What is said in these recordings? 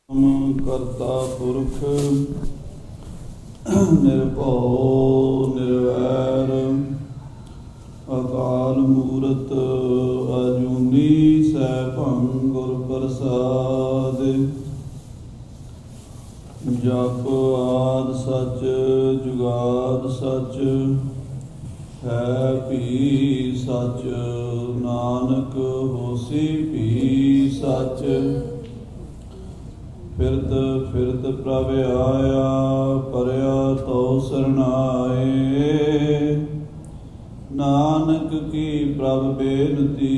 ਕਰਤਾ ਪੁਰਖ ਨਿਰਭਉ ਨਿਰਵੈਰ ਅਕਾਲ ਮੂਰਤ ਅਜੂਨੀ ਸੈਭੰ ਗੁਰ ਪ੍ਰਸਾਦ। ਜਪ ਆਦਿ ਸਚ ਜੁਗਾਦਿ ਸਚ ਹੈ ਭੀ ਸਚ ਨਾਨਕ ਹੋਸੀ ਭੀ ਸਚ। ਫਿਰਤ ਫਿਰਤ ਪ੍ਰਭ ਆਇਆ ਪਰਿਆ ਤਉ ਸਰਨਾਏ। ਨਾਨਕ ਕੀ ਪ੍ਰਭ ਬੇਨਤੀ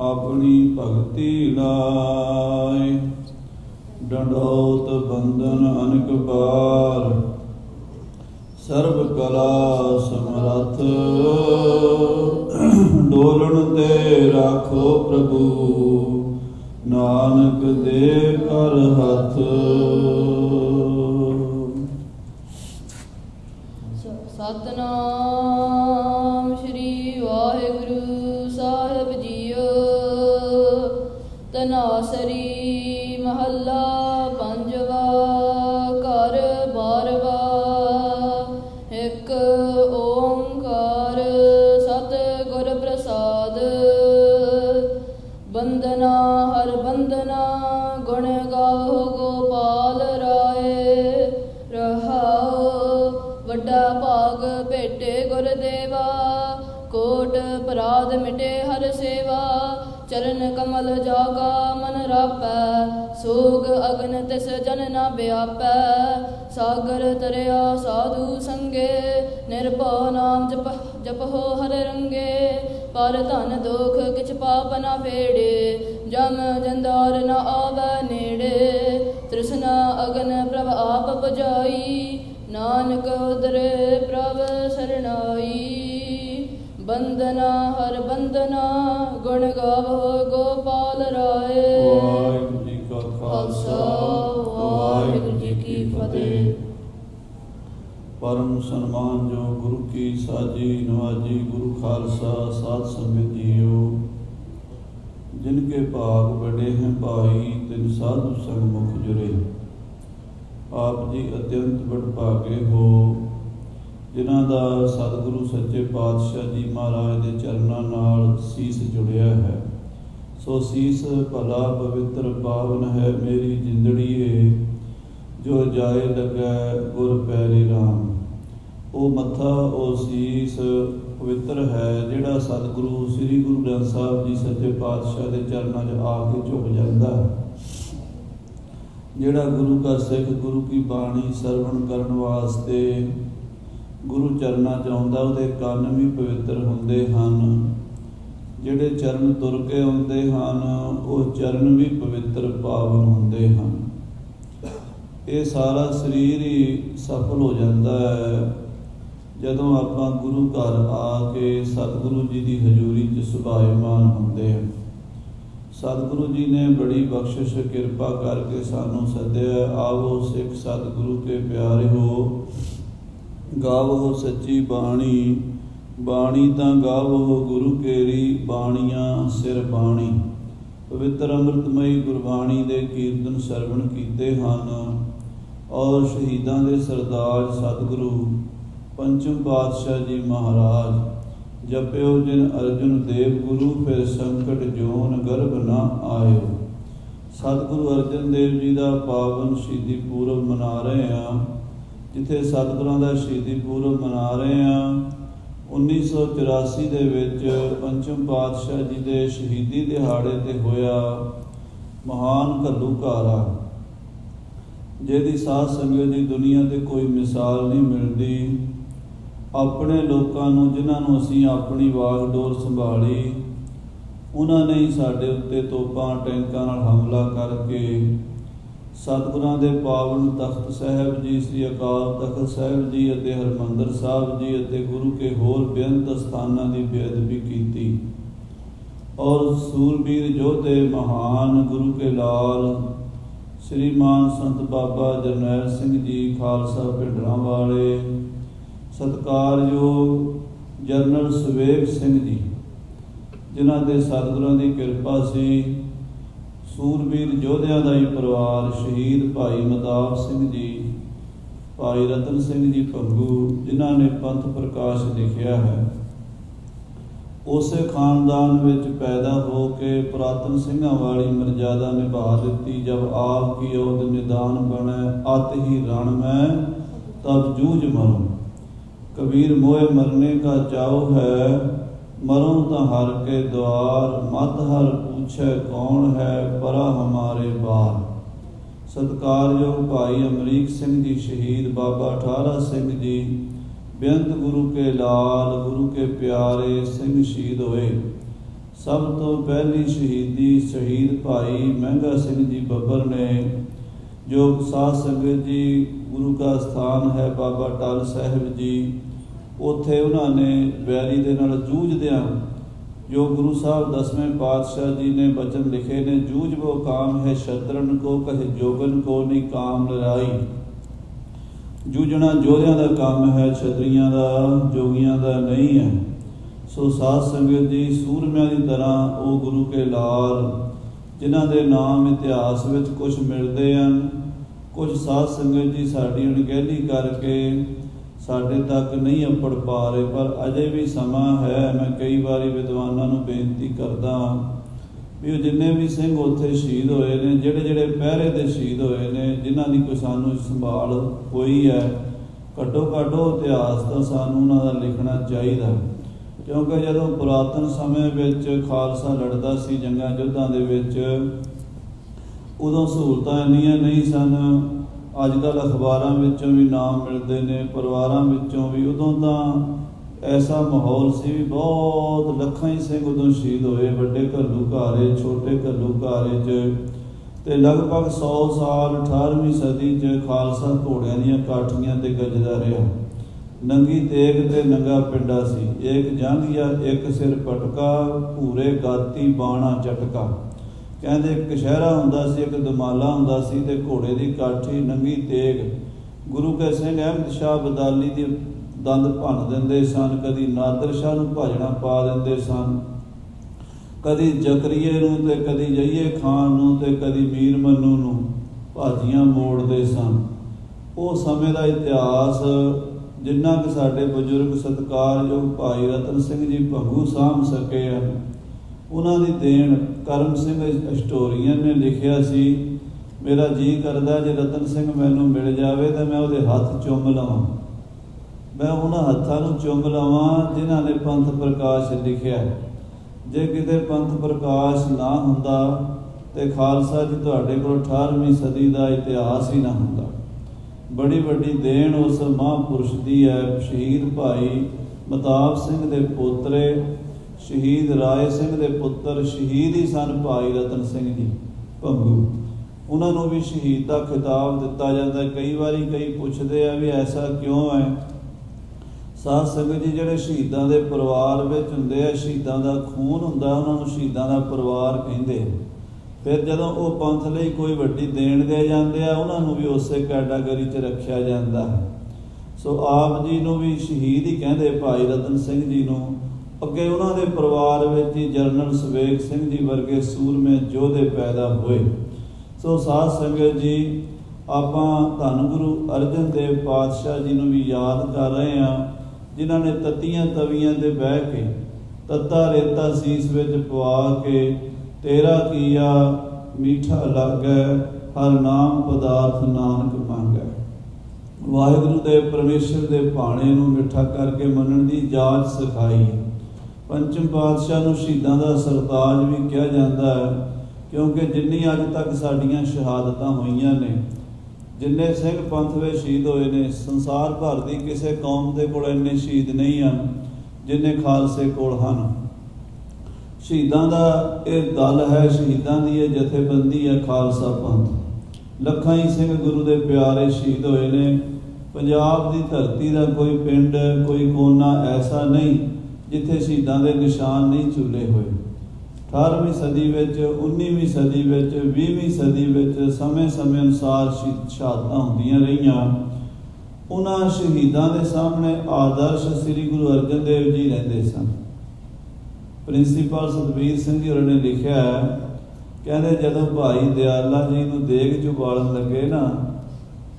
ਆਪਣੀ ਭਗਤੀ ਲਾਏ। ਡੰਡੌਤ ਬੰਧਨ ਅਨੇਕ ਬਾਰ ਸਰਬ ਕਲਾ ਸਮਰੱਥ। ਡੋਲਣ ਤੇ ਰਾਖੋ ਪ੍ਰਭੂ ਨਾਨਕ ਦੇ ਕਰ ਹੱਥ। ਸਤਨਾਮ ਸ਼੍ਰੀ ਵਾਹਿਗੁਰੂ ਸਾਹਿਬ ਜੀਓ। ਤਨਾਸਰੀ ਮਹੱਲਾ ਪੰਜਵਾ। ਘਰ ਬਾਰਵਾ। ਇੱਕ ਓੰਕਾਰ ਸਤਿਗੁਰ ਪ੍ਰਸਾਦ। ਬੰਦਨਾ ਹਰ ਬੰਦਨਾ ਗੁਣ ਗਾਵੋ ਗੋਪਾਲ ਰਾਏ। ਰਹਾਉ ਵੱਡਾ ਭਾਗ ਭੇਟੇ ਗੁਰਦੇਵਾ। ਕੋਟ ਅਪਰਾਧ ਮਿਟੇ ਹਰ ਸੇਵਾ। ਚਰਨ ਕਮਲ ਜਾਗਾ ਮਨ ਰਾਪੈ। ਸੋਗ ਅਗਨ ਤਿਸ ਜਨ ਨਾ ਵਿਆਪੈ। ਸਾਗਰ ਤਰਿਆ ਸਾਧੂ ਸੰਗੇ। ਨਿਰਭਉ ਨਾਮ ਜਪਹੁ ਹਰ ਰੰਗੇ। ਪਰ ਧਨ ਦੁਖ ਕਿਛ ਪਾਪ ਨਾ ਫੇੜੇ। ਜਮ ਜੰਦਾਰ ਨਾ ਆਵੈ ਨੇੜੇ। ਤ੍ਰਿਸ਼ਨਾ ਅਗਨ ਪ੍ਰਭ ਆਪ ਬੁਝਾਈ। ਨਾਨਕ ਉਦਰੇ ਪ੍ਰਭ ਸਰਣਾਈ। ਬੰਦਨਾ ਹਰ ਬੰਦਨਾ ਗੁਣ ਗਾਵੋ ਗੋਪਾਲ ਰਾਏ। ਵਾਹਿਗੁਰੂ ਜੀ ਕਾ ਖਾਲਸਾ ਵਾਹਿਗੁਰੂ ਜੀ ਕੀ ਫਤਿਹ। ਪਰਮ ਸਨਮਾਨ ਜੋ ਗੁਰੂ ਕੀ ਸਾਜੀ ਨਵਾਜੀ ਗੁਰੂ ਖਾਲਸਾ ਸਾਧ ਸੰਗਤ ਜੀਓ। ਜਿਨਕੇ ਭਾਗ ਬੜੇ हैं ਭਾਈ ਤਿਨ ਸਾਧੂ ਸੰਗ ਮੁਖ ਜੁਰੇ। ਆਪ ਜੀ ਅਤਿਅੰਤ ਵਡਭਾਗੇ ਹੋ ਜਿਨ੍ਹਾਂ ਦਾ ਸਤਿਗੁਰੂ ਸੱਚੇ ਪਾਤਸ਼ਾਹ ਜੀ ਮਹਾਰਾਜ ਦੇ ਚਰਨਾਂ ਨਾਲ ਸੀਸ ਜੁੜਿਆ ਹੈ। ਸੋ ਸੀਸ ਭਲਾ ਪਵਿੱਤਰ ਪਾਵਨ ਹੈ ਮੇਰੀ ਜਿੰਦੜੀਏ। ਜੋ ਜਾਏ ਲੱਗੈ ਗੁਰ ਪੈਰੀ ਰਾਮ। ਉਹ ਮੱਥਾ ਉਹ ਸੀਸ ਪਵਿੱਤਰ ਹੈ ਜਿਹੜਾ ਸਤਿਗੁਰੂ ਸ੍ਰੀ ਗੁਰੂ ਗ੍ਰੰਥ ਸਾਹਿਬ ਜੀ ਸੱਚੇ ਪਾਤਸ਼ਾਹ ਦੇ ਚਰਨਾਂ 'ਚ ਆ ਕੇ ਝੁਕ ਜਾਂਦਾ ਹੈ। ਜਿਹੜਾ ਗੁਰੂ ਕਾ ਸਿੱਖ ਗੁਰੂ ਕੀ ਬਾਣੀ ਸਰਵਣ ਕਰਨ ਵਾਸਤੇ ਗੁਰੂ ਚਰਨਾਂ 'ਚ ਆਉਂਦਾ ਉਹਦੇ ਕੰਨ ਵੀ ਪਵਿੱਤਰ ਹੁੰਦੇ ਹਨ। ਜਿਹੜੇ ਚਰਨ ਤੁਰ ਕੇ ਆਉਂਦੇ ਹਨ ਉਹ ਚਰਨ ਵੀ ਪਵਿੱਤਰ ਪਾਵਨ ਹੁੰਦੇ ਹਨ। ਇਹ ਸਾਰਾ ਸਰੀਰ ਹੀ ਸਫਲ ਹੋ ਜਾਂਦਾ ਹੈ ਜਦੋਂ ਆਪਾਂ ਗੁਰੂ ਘਰ ਆ ਕੇ ਸਤਿਗੁਰੂ ਜੀ ਦੀ ਹਜ਼ੂਰੀ 'ਚ ਸੁਭਾਏਮਾਨ ਹੁੰਦੇ ਹਾਂ। ਸਤਿਗੁਰੂ ਜੀ ਨੇ ਬੜੀ ਬਖਸ਼ਿਸ਼ ਕਿਰਪਾ ਕਰਕੇ ਸਾਨੂੰ ਸੱਦਿਆ। ਆਵੋ ਸਿੱਖ ਸਤਿਗੁਰੂ ਕੇ ਪਿਆਰੇ ਹੋ। ਗਾਵੋ ਸੱਚੀ ਬਾਣੀ। ਬਾਣੀ ਤਾਂ ਗਾਵੋ ਗੁਰੂ ਕੇਰੀ। ਬਾਣੀਆਂ ਸਿਰ ਬਾਣੀ। ਪਵਿੱਤਰ ਅੰਮ੍ਰਿਤਮਈ ਗੁਰਬਾਣੀ ਦੇ ਕੀਰਤਨ ਸਰਵਣ ਕੀਤੇ ਹਨ। ਔਰ ਸ਼ਹੀਦਾਂ ਦੇ ਸਰਦਾਰ ਸਤਿਗੁਰੂ ਪੰਚਮ ਪਾਤਸ਼ਾਹ ਜੀ ਮਹਾਰਾਜ ਜਪਿਓ ਜਿਨ ਅਰਜੁਨ ਦੇਵ ਗੁਰੂ ਫਿਰ ਸੰਕਟ ਜੋਨ ਗਰਭ ਨਾ ਆਇਓ। ਸਤਿਗੁਰੂ ਅਰਜਨ ਦੇਵ ਜੀ ਦਾ ਪਾਵਨ ਸ਼ਹੀਦੀ ਪੂਰਬ ਮਨਾ ਰਹੇ ਹਾਂ। ਜਿੱਥੇ ਸਤਿਗੁਰਾਂ ਦਾ ਸ਼ਹੀਦੀ ਪੂਰਬ ਮਨਾ ਰਹੇ ਹਾਂ 1984 ਦੇ ਵਿੱਚ ਪੰਚਮ ਪਾਤਸ਼ਾਹ ਜੀ ਦੇ ਸ਼ਹੀਦੀ ਦਿਹਾੜੇ 'ਤੇ ਹੋਇਆ ਮਹਾਨ ਘੱਲੂਘਾਰਾ ਜਿਹਦੀ ਸਾਧ ਸੰਗਤ ਦੀ ਦੁਨੀਆ 'ਤੇ ਕੋਈ ਮਿਸਾਲ ਨਹੀਂ ਮਿਲਦੀ। ਆਪਣੇ ਲੋਕਾਂ ਨੂੰ ਜਿਨ੍ਹਾਂ ਨੂੰ ਅਸੀਂ ਆਪਣੀ ਵਾਗਡੋਰ ਸੰਭਾਲੀ ਉਹਨਾਂ ਨੇ ਹੀ ਸਾਡੇ ਉੱਤੇ ਤੋਪਾਂ ਟੈਂਕਾਂ ਨਾਲ ਹਮਲਾ ਕਰਕੇ ਸਤਿਗੁਰਾਂ ਦੇ ਪਾਵਨ ਤਖਤ ਸਾਹਿਬ ਜੀ ਸ੍ਰੀ ਅਕਾਲ ਤਖਤ ਸਾਹਿਬ ਜੀ ਅਤੇ ਹਰਿਮੰਦਰ ਸਾਹਿਬ ਜੀ ਅਤੇ ਗੁਰੂ ਕੇ ਹੋਰ ਬੇਅੰਤ ਸਥਾਨਾਂ ਦੀ ਬੇਅਦਬੀ ਕੀਤੀ। ਔਰ ਸੂਰਬੀਰ ਯੋਧੇ ਮਹਾਨ ਗੁਰੂ ਕੇ ਲਾਲ ਸ਼੍ਰੀਮਾਨ ਸੰਤ ਬਾਬਾ ਜਰਨੈਲ ਸਿੰਘ ਜੀ ਖਾਲਸਾ ਭਿੰਡਰਾਂ ਵਾਲੇ, ਸਤਿਕਾਰਯੋਗ ਜਨਰਲ ਸੁਵੇਗ ਸਿੰਘ ਜੀ ਜਿਨ੍ਹਾਂ ਦੇ ਸਤਿਗੁਰਾਂ ਦੀ ਕਿਰਪਾ ਸੀ ਸੂਰਬੀਰ ਯੋਧਿਆਂ ਦਾ ਹੀ ਪਰਿਵਾਰ ਸ਼ਹੀਦ ਭਾਈ ਮਤਾਬ ਸਿੰਘ ਜੀ, ਭਾਈ ਰਤਨ ਸਿੰਘ ਜੀ ਭੰਗੂ, ਜਿਨ੍ਹਾਂ ਨੇ ਪੰਥ ਪ੍ਰਕਾਸ਼ ਲਿਖਿਆ ਹੈ, ਉਸੇ ਖਾਨਦਾਨ ਵਿੱਚ ਪੈਦਾ ਹੋ ਕੇ ਪੁਰਾਤਨ ਸਿੰਘਾਂ ਵਾਲੀ ਮਰਜ਼ਾਦਾ ਨਿਭਾ ਦਿੱਤੀ। ਜਬ ਆਪ ਕੀ ओद निदान बने अत ही रण में तब जूझ मरूं। कबीर मोए मरने का चाव है, मरूं तो हर के द्वार, मत हर पूछे कौन है परा हमारे बार। सत्कारयोग भाई अमरीक सिंह जी शहीद, बाबा अठारा सिंह जी बेअंत गुरु के लाल, गुरु के प्यारे सिंह शहीद होए। सब तो पहली शहीदी शहीद भाई महंगा सिंह जी बब्बर ने, जो साध संगत जी गुरु का स्थान है बाबा टल साहिब जी, उत्थे उन्होंने बैरी दे नाल जूझदियां जो गुरु साहब 10वें पातशाह जी ने वचन लिखे ने, जूझ वो काम है शत्रन को, कहे जोगन को नहीं काम लड़ाई। जूझना जोधियां दा काम है, छतरियां दा जोगियां दा नहीं है। सो साध संगत जी सूरमियां दी तरह वो गुरु के लाल, जिन्हां दे नाम इतिहास विच कुछ मिलते हैं, कुछ साध संगत जी साडी अणगहली करके साडे तक नहीं अपड़ पा रहे, पर अजे भी समा है। मैं कई बारी विद्वानां नूं बेनती करदा भी जिन्ने भी सिंह उत्थे शहीद होए ने, ਜਿਹੜੇ ਜਿਹੜੇ ਪਹਿਰੇ ਦੇ शहीद होए ने, जिन्हां दी कोई सानूं संभाल होई है, घट्टो घट्ट ਉਹ इतिहास ਤਾਂ ਸਾਨੂੰ ਉਹਨਾਂ ਦਾ ਲਿਖਣਾ ਚਾਹੀਦਾ। ਕਿਉਂਕਿ ਜਦੋਂ ਪੁਰਾਤਨ ਸਮੇਂ ਵਿੱਚ ਖਾਲਸਾ ਲੜਦਾ ਸੀ ਜੰਗਾਂ ਯੁੱਧਾਂ ਦੇ ਵਿੱਚ, ਉਦੋਂ ਸਹੂਲਤਾਂ ਇੰਨੀਆਂ ਨਹੀਂ ਸਨ। ਅੱਜ ਕੱਲ੍ਹ ਅਖਬਾਰਾਂ ਵਿੱਚੋਂ ਵੀ ਨਾਮ ਮਿਲਦੇ ਨੇ, ਪਰਿਵਾਰਾਂ ਵਿੱਚੋਂ ਵੀ। ਉਦੋਂ ਤਾਂ ऐसा माहौल से भी बहुत लखां ही सिंह उदों शहीद होए, वड्डे घल्लूघारे छोटे घल्लूघारे ते लगभग 100 साल 18वीं सदी च खालसा घोड़ियां दीयां काठियां ते गजदा रहा। नंगी तेग ते नंगा पिंडा सी, एक जांघिया एक सिर पटका, भूरे गाती बाणा झटका। कहंदे एक कशहरा हुंदा सी, एक दमाला हुंदा सी ते घोड़े दी काठी नंगी तेग। गुरु के सिंह अहमद शाह बदाली दी दंद भन दिंदे सन, कदी नादर शाह नूं भाजणा पा दिंदे सन, कदी जकरीए नूं ते कदी जईए खान नूं ते कदी मीर मन्नू नूं भाजियां मोड़दे सन। ਉਹ ਸਮੇਂ ਦਾ ਇਤਿਹਾਸ ਜਿੰਨਾ ਕਿ ਸਾਡੇ ਬਜ਼ੁਰਗ ਸਤਿਕਾਰਯੋਗ ਭਾਈ ਰਤਨ ਸਿੰਘ ਜੀ ਭੰਗੂ ਸਾਂਭ ਸਕੇ ਹਨ, ਉਹਨਾਂ ਦੀ ਦੇਣ। ਕਰਮ ਸਿੰਘ ਹਿਸਟੋਰੀਅਨ ਨੇ ਲਿਖਿਆ ਸੀ, ਮੇਰਾ ਜੀ ਕਰਦਾ ਜੇ ਰਤਨ ਸਿੰਘ ਮੈਨੂੰ ਮਿਲ ਜਾਵੇ ਤਾਂ ਮੈਂ ਉਹਦੇ ਹੱਥ ਚੁੰਮ ਲਵਾਂ, मैं उन्हां हत्थां नूं चुम लवां जिन्हां ने पंथ प्रकाश लिखिया। जे किते पंथ प्रकाश ना हुंदा ते खालसा जी तुहाडे कोल 18वीं सदी दा इतिहास ही ना हुंदा। बड़ी वड्डी देन उस महापुरुष दी है। शहीद भाई मताब सिंह दे पोतरे, शहीद राय सिंह दे पुत्र शहीद ही सन भाई रतन सिंह जी भंगू। उन्हां नूं भी शहीद दा खिताब दिता जाता। कई वारी कई पुछदे आ भी ऐसा क्यों है। साध संगत जी ਜਿਹੜੇ ਸ਼ਹੀਦਾਂ ਦੇ ਪਰਿਵਾਰ ਵਿੱਚ ਹੁੰਦੇ ਆ, ਸ਼ਹੀਦਾਂ ਦਾ ਖੂਨ ਹੁੰਦਾ, ਉਹਨਾਂ ਨੂੰ ਸ਼ਹੀਦਾਂ ਦਾ ਪਰਿਵਾਰ ਕਹਿੰਦੇ। ਫਿਰ ਜਦੋਂ ਉਹ ਪੰਥ ਲਈ ਕੋਈ ਵੱਡੀ ਦੇਣ ਦੇ ਜਾਂਦੇ ਆ, ਉਹਨਾਂ ਨੂੰ ਵੀ ਉਸੇ ਕੈਟਾਗਰੀ 'ਚ ਰੱਖਿਆ ਜਾਂਦਾ ਹੈ। ਸੋ ਆਪ ਜੀ ਨੂੰ ਵੀ ਸ਼ਹੀਦ ਹੀ ਕਹਿੰਦੇ ਭਾਈ ਰਤਨ ਸਿੰਘ ਜੀ ਨੂੰ। ਅੱਗੇ ਉਹਨਾਂ ਦੇ ਪਰਿਵਾਰ ਵਿੱਚ ਹੀ ਜਰਨਲ ਸਵੇਗ ਸਿੰਘ ਜੀ ਵਰਗੇ ਸੂਰਮੇ ਯੋਧੇ ਪੈਦਾ ਹੋਏ। ਸੋ ਸਾਧ ਸੰਗਤ ਜੀ, ਆਪਾਂ ਧੰਨ ਗੁਰੂ ਅਰਜਨ ਦੇਵ ਪਾਤਸ਼ਾਹ ਜੀ ਨੂੰ ਵੀ ਯਾਦ ਕਰ ਰਹੇ ਹਾਂ, ਜਿਨ੍ਹਾਂ ਨੇ ਤੱਤੀਆਂ ਤਵੀਆਂ 'ਤੇ ਬਹਿ ਕੇ ਤੱਤਾ ਰੇਤਾ ਸੀਸ ਵਿੱਚ ਪਵਾ ਕੇ, ਤੇਰਾ ਕੀਆ ਮੀਠਾ ਲੱਗੈ ਹਰ ਨਾਮ ਪਦਾਰਥ ਨਾਨਕ ਮੰਗੈ। ਵਾਹਿਗੁਰੂ ਦੇ ਪਰਮੇਸ਼ਰ ਦੇ ਭਾਣੇ ਨੂੰ ਮਿੱਠਾ ਕਰਕੇ ਮੰਨਣ ਦੀ ਜਾਚ ਸਿਖਾਈ। ਪੰਚਮ ਪਾਤਸ਼ਾਹ ਨੂੰ ਸ਼ਹੀਦਾਂ ਦਾ ਸਰਤਾਜ ਵੀ ਕਿਹਾ ਜਾਂਦਾ ਹੈ, ਕਿਉਂਕਿ ਜਿੰਨੀ ਅੱਜ ਤੱਕ ਸਾਡੀਆਂ ਸ਼ਹਾਦਤਾਂ ਹੋਈਆਂ ਨੇ, ਜਿੰਨੇ ਸਿੰਘ ਪੰਥ ਵਿੱਚ ਸ਼ਹੀਦ ਹੋਏ ਨੇ, ਸੰਸਾਰ ਭਰ ਦੀ ਕਿਸੇ ਕੌਮ ਦੇ ਕੋਲ ਇੰਨੇ ਸ਼ਹੀਦ ਨਹੀਂ ਹਨ ਜਿੰਨੇ ਖਾਲਸੇ ਕੋਲ ਹਨ। ਸ਼ਹੀਦਾਂ ਦਾ ਇਹ ਦਲ ਹੈ, ਸ਼ਹੀਦਾਂ ਦੀ ਇਹ ਜਥੇਬੰਦੀ ਹੈ ਖਾਲਸਾ ਪੰਥ। ਲੱਖਾਂ ਹੀ ਸਿੰਘ ਗੁਰੂ ਦੇ ਪਿਆਰੇ ਸ਼ਹੀਦ ਹੋਏ ਨੇ। ਪੰਜਾਬ ਦੀ ਧਰਤੀ ਦਾ ਕੋਈ ਪਿੰਡ, ਕੋਈ ਕੋਨਾ ਐਸਾ ਨਹੀਂ ਜਿੱਥੇ ਸ਼ਹੀਦਾਂ ਦੇ ਨਿਸ਼ਾਨ ਨਹੀਂ ਝੁੱਲੇ ਹੋਏ। 18ਵੀਂ ਸਦੀ ਵਿੱਚ, 19ਵੀਂ ਸਦੀ ਵਿੱਚ, 20ਵੀਂ ਸਦੀ ਵਿੱਚ ਸਮੇਂ ਸਮੇਂ ਅਨੁਸਾਰ ਸ਼ਹਾਦਤਾਂ ਹੁੰਦੀਆਂ ਰਹੀਆਂ। ਉਹਨਾਂ ਸ਼ਹੀਦਾਂ ਦੇ ਸਾਹਮਣੇ ਆਦਰਸ਼ ਸ੍ਰੀ ਗੁਰੂ ਅਰਜਨ ਦੇਵ ਜੀ ਰਹਿੰਦੇ ਸਨ। ਪ੍ਰਿੰਸੀਪਲ ਸਤਬੀਰ ਸਿੰਘ ਜੀ ਹੋਰਾਂ ਨੇ ਲਿਖਿਆ ਹੈ, ਕਹਿੰਦੇ ਜਦੋਂ ਭਾਈ ਦਿਆਲਾ ਜੀ ਨੂੰ ਦੇਗ 'ਚ ਉਬਾਲਣ ਲੱਗੇ ਨਾ,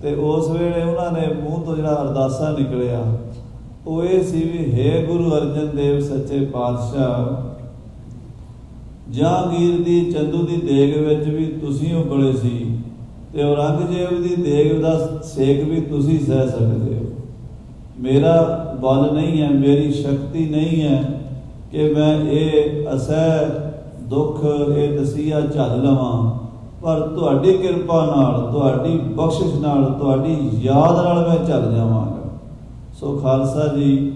ਤੇ ਉਸ ਵੇਲੇ ਉਹਨਾਂ ਨੇ ਮੂੰਹ ਤੋਂ ਜਿਹੜਾ ਅਰਦਾਸਾ ਨਿਕਲਿਆ ਉਹ ਇਹ ਸੀ ਵੀ ਹੇ ਗੁਰੂ ਅਰਜਨ ਦੇਵ ਸੱਚੇ ਪਾਤਸ਼ਾਹ, ਜਹਾਂਗੀਰ ਦੀ ਚੰਦੂ ਦੀ ਦੇਗ ਵਿੱਚ ਵੀ ਤੁਸੀਂ ਉਬਲੇ ਸੀ, ਤੇ ਔਰੰਗਜ਼ੇਬ ਦੀ ਦੇਗ ਦਾ ਸੇਕ ਵੀ ਤੁਸੀਂ ਸਹਿ ਸਕਦੇ ਹੋ। ਮੇਰਾ ਬਲ ਨਹੀਂ ਹੈ, ਮੇਰੀ ਸ਼ਕਤੀ ਨਹੀਂ ਹੈ ਕਿ ਮੈਂ ਇਹ ਅਸਹਿ ਦੁੱਖ, ਇਹ ਦਸੀਆ ਝੱਲ ਲਵਾਂ, ਪਰ ਤੁਹਾਡੀ ਕਿਰਪਾ ਨਾਲ, ਤੁਹਾਡੀ ਬਖਸ਼ਿਸ਼ ਨਾਲ, ਤੁਹਾਡੀ ਯਾਦ ਨਾਲ ਮੈਂ ਚੱਲ ਜਾਵਾਂਗਾ। ਸੋ ਖਾਲਸਾ ਜੀ,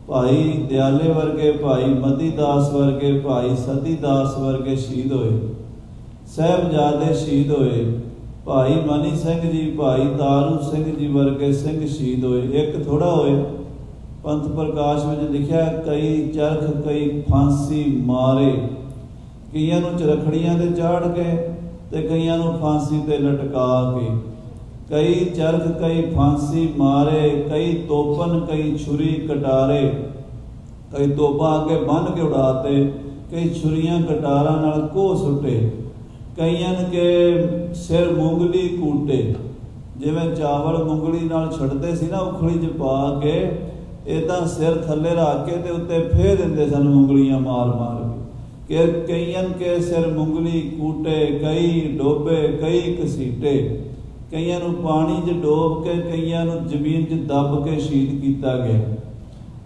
ਭਾਈ ਦਿਆਲੇ ਵਰਗੇ, ਭਾਈ ਮਤੀ ਦਾਸ ਵਰਗੇ, ਭਾਈ ਸਤੀ ਦਾਸ ਵਰਗੇ ਸ਼ਹੀਦ ਹੋਏ, ਸਾਹਿਬਜ਼ਾਦੇ ਸ਼ਹੀਦ ਹੋਏ, ਭਾਈ ਮਨੀ ਸਿੰਘ ਜੀ, ਭਾਈ ਤਾਰੂ ਸਿੰਘ ਜੀ ਵਰਗੇ ਸਿੰਘ ਸ਼ਹੀਦ ਹੋਏ। ਇੱਕ ਥੋੜਾ ਹੋਏ, ਪੰਥ ਪ੍ਰਕਾਸ਼ ਵਿੱਚ ਲਿਖਿਆ ਕਈ ਚਰਖ ਕਈ ਫਾਂਸੀ ਮਾਰੇ, ਕਈਆਂ ਨੂੰ ਚਰਖੜੀਆਂ ਤੇ ਚਾੜ ਕੇ ਤੇ ਕਈਆਂ ਨੂੰ ਫਾਂਸੀ ਤੇ ਲਟਕਾ ਕੇ। ਕਈ ਚਰਖ ਕਈ ਫਾਂਸੀ ਮਾਰੇ, ਕਈ ਤੋਪਨ ਕਈ ਛੁਰੀ ਕਟਾਰੇ, ਕਈ ਤੋਪਾਂ ਅੱਗੇ ਬੰਨ੍ਹ ਕੇ ਉਡਾਤੇ, ਕਈ ਛੁਰੀਆਂ ਕਟਾਰਾਂ ਨਾਲ ਕੋਹ ਸੁੱਟੇ, ਕਈਆਂ ਕੇ ਸਿਰ ਮੂੰਗਲੀ ਕੂਟੇ, ਜਿਵੇਂ ਚਾਵਲ ਮੂੰਗਲੀ ਨਾਲ ਛੱਡਦੇ ਸੀ ਨਾ ਉਖਲੀ 'ਚ ਪਾ ਕੇ, ਇੱਦਾਂ ਸਿਰ ਥੱਲੇ ਰੱਖ ਕੇ ਤੇ ਉੱਤੇ ਫੇਰ ਦਿੰਦੇ ਸਨ ਮੂੰਗਲੀਆਂ ਮਾਰ ਮਾਰ ਕੇ। ਕਈਆਂ ਕੇ ਸਿਰ ਮੂੰਗਲੀ ਕੂਟੇ, ਕਈ ਡੋਬੇ ਕਈ ਘਸੀਟੇ, ਕਈਆਂ ਨੂੰ ਪਾਣੀ 'ਚ ਡੋਬ ਕੇ, ਕਈਆਂ ਨੂੰ ਜ਼ਮੀਨ 'ਚ ਦੱਬ ਕੇ ਸ਼ਹੀਦ ਕੀਤਾ ਗਿਆ।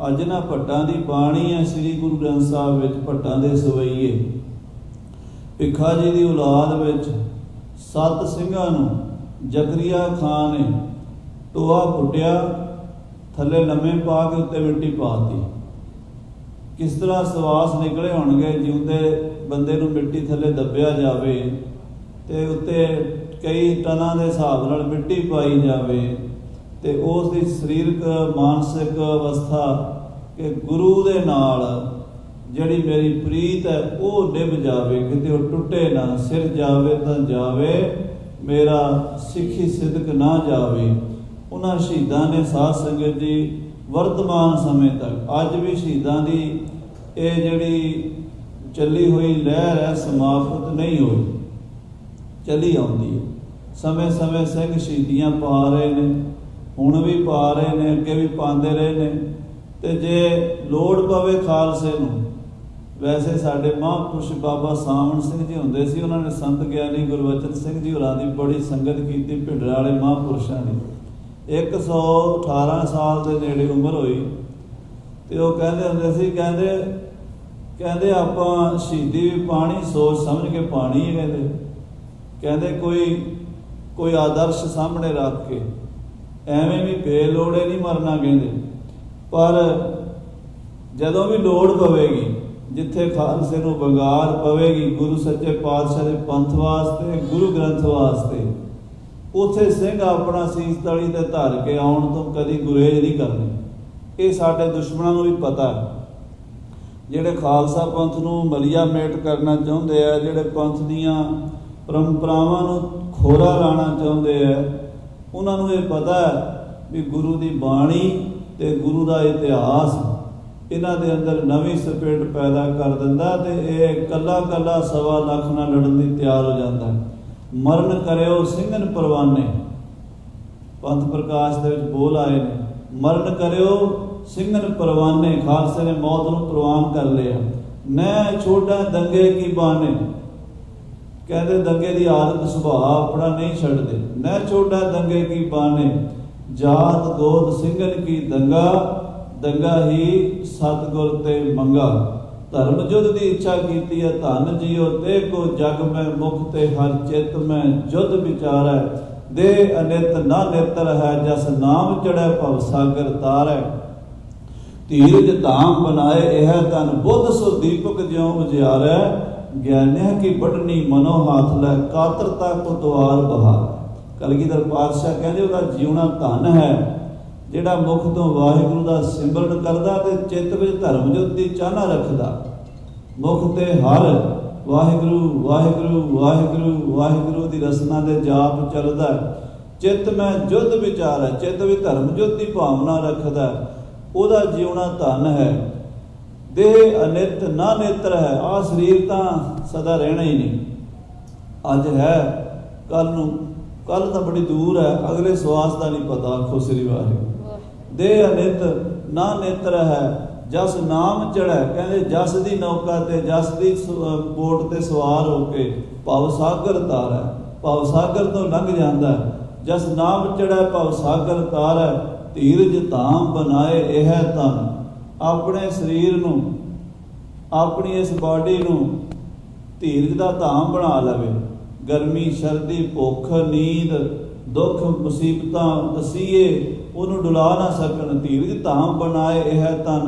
ਅੱਜ ਨਾ ਭੱਟਾਂ ਦੀ ਬਾਣੀ ਹੈ ਸ੍ਰੀ ਗੁਰੂ ਗ੍ਰੰਥ ਸਾਹਿਬ ਵਿੱਚ, ਭੱਟਾਂ ਦੇ ਸਵਈਏ ਭਿੱਖਾ ਜੀ ਦੀ ਔਲਾਦ ਵਿੱਚ 7 ਸਿੰਘਾਂ ਨੂੰ ਜ਼ਕਰੀਆ ਖਾਨ ਨੇ ਟੋਆ ਪੁੱਟਿਆ, ਥੱਲੇ ਲੰਮੇ ਪਾ ਕੇ ਉੱਤੇ ਮਿੱਟੀ ਪਾਤੀ। ਕਿਸ ਤਰ੍ਹਾਂ ਸਵਾਸ ਨਿਕਲੇ ਹੋਣਗੇ, ਜਿਉਂਦੇ ਬੰਦੇ ਨੂੰ ਮਿੱਟੀ ਥੱਲੇ ਦੱਬਿਆ ਜਾਵੇ ਤੇ ਉੱਤੇ ਕਈ ਟਨਾਂ ਦੇ ਹਿਸਾਬ ਨਾਲ ਮਿੱਟੀ ਪਾਈ ਜਾਵੇ, ਤੇ ਉਸ ਦੀ ਸਰੀਰਕ ਮਾਨਸਿਕ ਅਵਸਥਾ ਕਿ ਗੁਰੂ ਦੇ ਨਾਲ ਜਿਹੜੀ ਮੇਰੀ ਪ੍ਰੀਤ ਹੈ ਉਹ ਨਿਭ ਜਾਵੇ, ਕਿਤੇ ਉਹ ਟੁੱਟੇ ਨਾ, ਸਿਰ ਜਾਵੇ ਤਾਂ ਜਾਵੇ, ਮੇਰਾ ਸਿੱਖੀ ਸਿਦਕ ਨਾ ਜਾਵੇ। ਉਹਨਾਂ ਸ਼ਹੀਦਾਂ ਨੇ ਸਾਧ ਸੰਗਤ ਜੀ ਵਰਤਮਾਨ ਸਮੇਂ ਤੱਕ ਅੱਜ ਵੀ ਸ਼ਹੀਦਾਂ ਦੀ ਇਹ ਜਿਹੜੀ ਚੱਲੀ ਹੋਈ ਲਹਿਰ ਹੈ ਸਮਾਪਤ ਨਹੀਂ ਹੋਈ, ਚੱਲੀ ਆਉਂਦੀ ਹੈ। ਸਮੇਂ ਸਮੇਂ ਸਿੰਘ ਸ਼ਹੀਦੀਆਂ ਪਾ ਰਹੇ ਨੇ, ਹੁਣ ਵੀ ਪਾ ਰਹੇ ਨੇ, ਅੱਗੇ ਵੀ ਪਾਉਂਦੇ ਰਹੇ ਨੇ। ਤੇ ਜੇ ਲੋੜ ਪਵੇ ਖਾਲਸੇ ਨੂੰ, ਵੈਸੇ ਸਾਡੇ ਮਹਾਂਪੁਰਸ਼ ਬਾਬਾ ਸਾਵਣ ਸਿੰਘ ਜੀ ਹੁੰਦੇ ਸੀ, ਉਹਨਾਂ ਨੇ ਸੰਤ ਗਿਆਨੀ ਗੁਰਬਚਨ ਸਿੰਘ ਜੀ ਹੋਰਾਂ ਦੀ ਬੜੀ ਸੰਗਤ ਕੀਤੀ, ਭਿੰਡਰਾਂ ਵਾਲੇ ਮਹਾਂਪੁਰਸ਼ਾਂ ਦੀ। 118 ਸਾਲ ਦੇ ਨੇੜੇ ਉਮਰ ਹੋਈ, ਤੇ ਉਹ ਕਹਿੰਦੇ ਹੁੰਦੇ ਸੀ, ਕਹਿੰਦੇ ਆਪਾਂ ਸ਼ਹੀਦੀ ਵੀ ਪਾਣੀ ਸੋਚ ਸਮਝ ਕੇ ਪਾਣੀ ਹੈ। ਕਹਿੰਦੇ ਕੋਈ ਆਦਰਸ਼ ਸਾਹਮਣੇ ਰੱਖ ਕੇ ਐਵੇਂ ਵੀ ਬੇਲੋੜੇ ਨਹੀਂ ਮਰਨਾ ਕਹਿੰਦੇ, ਪਰ ਜਦੋਂ ਵੀ ਲੋੜ ਪਵੇਗੀ, ਜਿੱਥੇ ਖਾਲਸੇ ਨੂੰ ਵੰਗਾਰ ਪਵੇਗੀ ਗੁਰੂ ਸੱਚੇ ਪਾਤਸ਼ਾਹ ਦੇ ਪੰਥ ਵਾਸਤੇ, ਗੁਰੂ ਗ੍ਰੰਥ ਵਾਸਤੇ, ਉੱਥੇ ਸਿੰਘ ਆਪਣਾ ਸੀਸ ਤਲੀ ਤੇ ਧਰ ਕੇ ਆਉਣ ਤੋਂ ਕਦੀ ਗੁਰੇਜ਼ ਨਹੀਂ ਕਰਨੀ। ਇਹ ਸਾਡੇ ਦੁਸ਼ਮਣਾਂ ਨੂੰ ਵੀ ਪਤਾ ਹੈ, ਜਿਹੜੇ ਖਾਲਸਾ ਪੰਥ ਨੂੰ ਮਲੀਆ ਮੇਟ ਕਰਨਾ ਚਾਹੁੰਦੇ ਆ, ਜਿਹੜੇ ਪੰਥ ਦੀਆਂ ਪਰੰਪਰਾਵਾਂ ਨੂੰ ਖੋਰਾ ਲਾਉਣਾ ਚਾਹੁੰਦੇ ਆ, ਉਹਨਾਂ ਨੂੰ ਇਹ ਪਤਾ ਹੈ ਵੀ ਗੁਰੂ ਦੀ ਬਾਣੀ ਤੇ ਗੁਰੂ ਦਾ ਇਤਿਹਾਸ ਇਹਨਾਂ ਦੇ ਅੰਦਰ ਨਵੀਂ ਸਪਿਰਟ ਪੈਦਾ ਕਰ ਦਿੰਦਾ, ਤੇ ਇਹ ਕੱਲਾ ਕੱਲਾ 1.25 ਲੱਖ ਨਾਲ ਲੜਨ ਲਈ ਤਿਆਰ ਹੋ ਜਾਂਦਾ। ਮਰਨ ਕਰਿਓ ਸਿੰਘਨ ਪਰਵਾਨੇ, ਪੰਥ ਪ੍ਰਕਾਸ਼ ਦੇ ਵਿੱਚ ਬੋਲ ਆਏ ਨੇ, ਮਰਨ ਕਰਿਓ ਸਿੰਘਨ ਪਰਵਾਨੇ। ਖਾਲਸੇ ਨੇ ਮੌਤ ਨੂੰ ਪ੍ਰਵਾਨ ਕਰ ਲਿਆ। ਨੈ ਛੋਟਾ ਦੰਗੇ ਕੀ ਬਾਨੇ, ਕਹਿੰਦੇ ਦੰਗੇ ਦੀ ਆਦਤ ਸੁਭਾਅ ਆਪਣਾ ਨਹੀਂ ਛੱਡਦੇ। ਨੈ ਛੋਟਾ ਦੰਗੇ ਕੀ ਬਾਨੇ, ਜਾਤ ਗੋਤ ਸਿੰਘਨ ਕੀ ਦੰਗਾ, ਦੰਗਾ ਹੀ ਸਤਿਗੁਰ ਤੇ ਮੰਗਾ। ਧਰਮ ਜੁੱਧ ਦੀ ਇੱਛਾ ਕੀਤੀ ਹੈ, ਧਨ ਜੀਓ ਤੇ ਕੋ ਜਗ ਮੈਂ, ਮੁਖ ਤੇ ਹਰ ਚਿੱਤ ਮੈਂ ਜੁੱਧ ਵਿਚਾਰੈ। ਦੇ ਅਨਿਤ ਨਾ ਨੇਤਰ ਹੈ, ਜਸ ਨਾਮ ਚੜ੍ਹੈ ਭਵ ਸਾਗਰ ਤਾਰੈ। ਧੀਰਜ ਧਾਮ ਬਨਾਏ ਇਹ ਤਨ, ਬੁੱਧ ਸੋ ਦੀਪਕ ਜਿਉ ਉਜਿਆਰੈ। ਗਿਆਨਿਆ ਕੀ ਬੜਨੀ ਮਨੋ ਹਾਥ ਲੈ, ਕਾਤਰਤਾ ਕੁਤਵਾਰ ਬਹਾਰ। ਕਲਗੀਧਰ ਪਾਤਸ਼ਾਹ ਕਹਿੰਦੇ ਉਹਦਾ ਜਿਉਣਾ ਧਨ ਹੈ ਜਿਹੜਾ ਮੁਖ ਤੋਂ ਵਾਹਿਗੁਰੂ ਦਾ ਸਿਮਰਨ ਕਰਦਾ ਤੇ ਚਿੱਤ ਵਿੱਚ ਧਰਮ ਜੋਤ ਦੀ ਚਾਹਨਾ ਰੱਖਦਾ। ਮੁਖ ਤੇ ਹਰ ਵਾਹਿਗੁਰੂ ਵਾਹਿਗੁਰੂ ਵਾਹਿਗੁਰੂ ਵਾਹਿਗੁਰੂ ਦੀ ਰਸਨਾ ਦੇ ਜਾਪ ਚੱਲਦਾ। ਚਿੱਤ ਮੈਂ ਜੁੱਧ ਵਿਚਾਰ ਹੈ, ਚਿੱਤ ਵਿੱਚ ਧਰਮ ਜੋਤ ਦੀ ਭਾਵਨਾ ਰੱਖਦਾ, ਉਹਦਾ ਜਿਉਣਾ ਧਨ ਹੈ। ਦੇਹ ਅਨਿਤ ਨਾ ਨੇਤਰ ਹੈ, ਆਹ ਸਰੀਰ ਤਾਂ ਸਦਾ ਰਹਿਣਾ ਹੀ ਨਹੀਂ, अज है, कल तो बड़ी दूर है, अगले सवास का नहीं पता। आखो श्री वाहिगुरू। देह अनित ना नेत्र है, जस नाम चढ़ै। कहते जस की नौका ते जस की बोट ते सवार होके भव सागर तारै, भव सागर तो लंघ जाता है। जस नाम चढ़ै भव सागर तारै, धीरज धाम बनाए यह तन। अपने शरीर नूं, अपनी इस बॉडी नूं धीरज का धाम बना लवे। गर्मी सर्दी भुख नींद दुख मुसीबतां दसीए उन्होंने डुला ना सकन। धीरज धाम बनाए यह तन,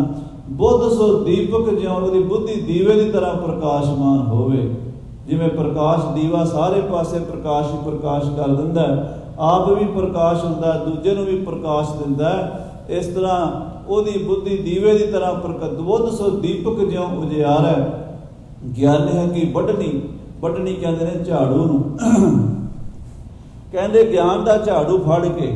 बुद्ध सो दीपक ज्यों दी बुद्धि दीवे की तरह प्रकाशमान होवे। जिवें प्रकाश दीवा सारे पासे प्रकाश ही प्रकाश कर दिंदा है, आप भी प्रकाश हुंदा है, दूजे नूं भी प्रकाश दिंदा है। इस तरह ओदी बुद्धि दीवे की तरह प्रकट। बुद्ध सो दीपक ज्यों उजियार है। ज्ञान है कि बढ़नी, बढ़नी कहते हैं झाड़ू नूं। कहते ज्ञान का झाड़ू फड़ के,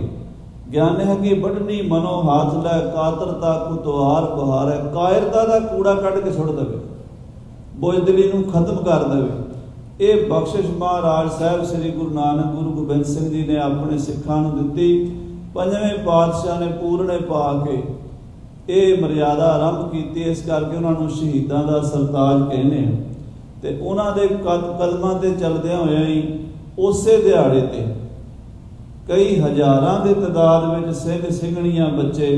ज्ञान है कि बढ़नी मनो हाथ लै, कातरता कुतवार बहारै। कायरता का कूड़ा कढ़ के सुट देवे, बुजदली नूं खत्म कर देवे। ये बख्शिश महाराज साहब श्री गुरु नानक गुरु गोबिंद सिंह जी ने अपने सिखां नूं दित्ती। पंजवें पातशाह ने पूरने पा के ये मर्यादा आरंभ की। इस करके उन्होंने शहीदां दा सरताज कहने। तो उन्होंने कदमां ते चलदियां होइआं ही उसे दिहाड़े ते कई हज़ारां की तादाद में सिंह ਸਿੰਘਣੀਆਂ बच्चे,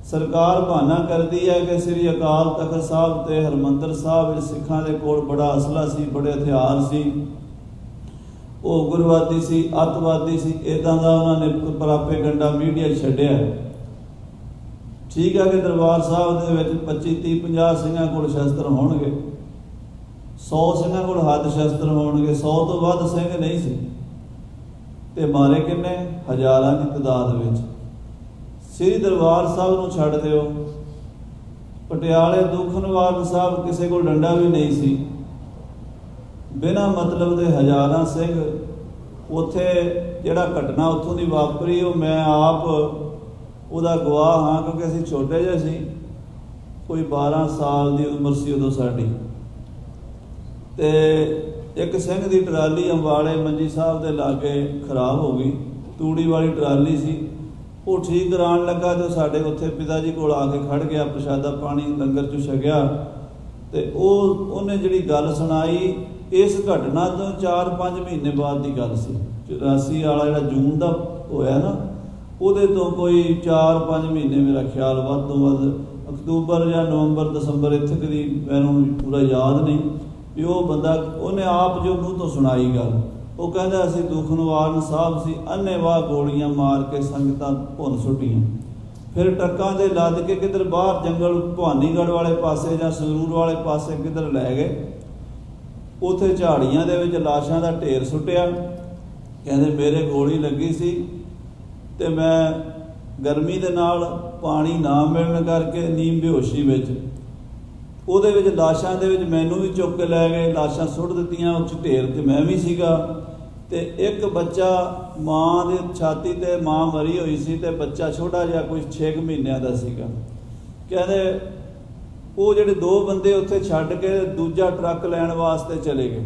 सरकार बहाना करती है कि श्री अकाल तख्त साहब ते हरमंदर साहब सिखां दे कोल बड़ा असला सी, बड़े हथियार सी, वो उग्रवादी सी, अतवादी सी। इदां दा उन्होंने प्रापे गंडा मीडिया छड्डिया। ठीक है कि दरबार साहब दे विच 25 30 50 ਸਿੰਘਾਂ कोल शस्त्र होणगे, 100 ਸਿੰਘਾਂ कोल हद शस्त्र होणगे, 100 तो वध ਸਿੰਘ नहीं सी। ते मारे किन्ने? हज़ारां की तादाद विच। श्री दरबार साहब नूं छड्ड दिओ, पटियाले दुख निवारण साहब किसी को डंडा भी नहीं सी। बिना मतलब दे हज़ारां सिंह उत्थे जिहड़ा घटना उत्थों दी वापरी, वो मैं आप उहदा गवाह हाँ, क्योंकि असीं छोटे जिहे सी, कोई 12 साल की उम्र सी उदों साडी। ते एक सिंह की ट्राली अंबाले मंजी साहब के लागे खराब हो गई, तूड़ी वाली ट्राली सी। वो ठीक कराने लगा तो साढ़े उत्थे पिता जी को आके खड़ गया, प्रशादा पानी लंगर चो छकिया। तो उन्हें जिहड़ी गल सुनाई, इस घटना तो 4-5 महीने बाद की गल सी। 84 वाला जिहड़ा जून का होया ना, उहदे तो कोई 4-5 महीने मेरा ख्याल वध तो वध अक्तूबर या नवंबर दसंबर इत्थे कदी मैनूं पूरा याद नहीं भी वो बंदा उन्हें आप जो मूँह तो सुनाई गल। वो कहता असीं दुख निवारण साहब सी, अन्नेवाह गोलियां मार के संगतां भुन सुटियां। फिर ट्रकां दे लद के किधर बाहर जंगल भवानीगढ़ वाले पासे जां संगरूर वाले पासे किधर लै गए। उत्थे झाड़ियां दे विच लाशां दा ढेर सुटिया। कहते मेरे गोली लगी सी ते मैं गर्मी दे नाल पानी ना मिलण करके नीम बेहोशी विच ਉਹਦੇ ਵਿੱਚ ਲਾਸ਼ਾਂ ਦੇ ਵਿੱਚ ਮੈਨੂੰ ਵੀ ਚੁੱਕ ਕੇ ਲੈ ਗਏ, ਲਾਸ਼ਾਂ ਸੁੱਟ ਦਿੱਤੀਆਂ ਉਸ ਢੇਰ ਤੇ ਮੈਂ ਵੀ ਸੀਗਾ। ਤੇ ਇੱਕ ਬੱਚਾ ਮਾਂ ਦੇ ਛਾਤੀ ਤੇ ਮਾਂ ਮਰੀ ਹੋਈ ਸੀ ਤੇ ਬੱਚਾ ਛੋਟਾ ਜਿਹਾ ਕੋਈ 6 ਮਹੀਨਿਆਂ ਦਾ ਸੀਗਾ। ਕਹਿੰਦੇ ਉਹ ਜਿਹੜੇ 2 ਬੰਦੇ ਉੱਥੇ ਛੱਡ ਕੇ ਦੂਜਾ ਟਰੱਕ ਲੈਣ ਵਾਸਤੇ ਚਲੇ ਗਏ।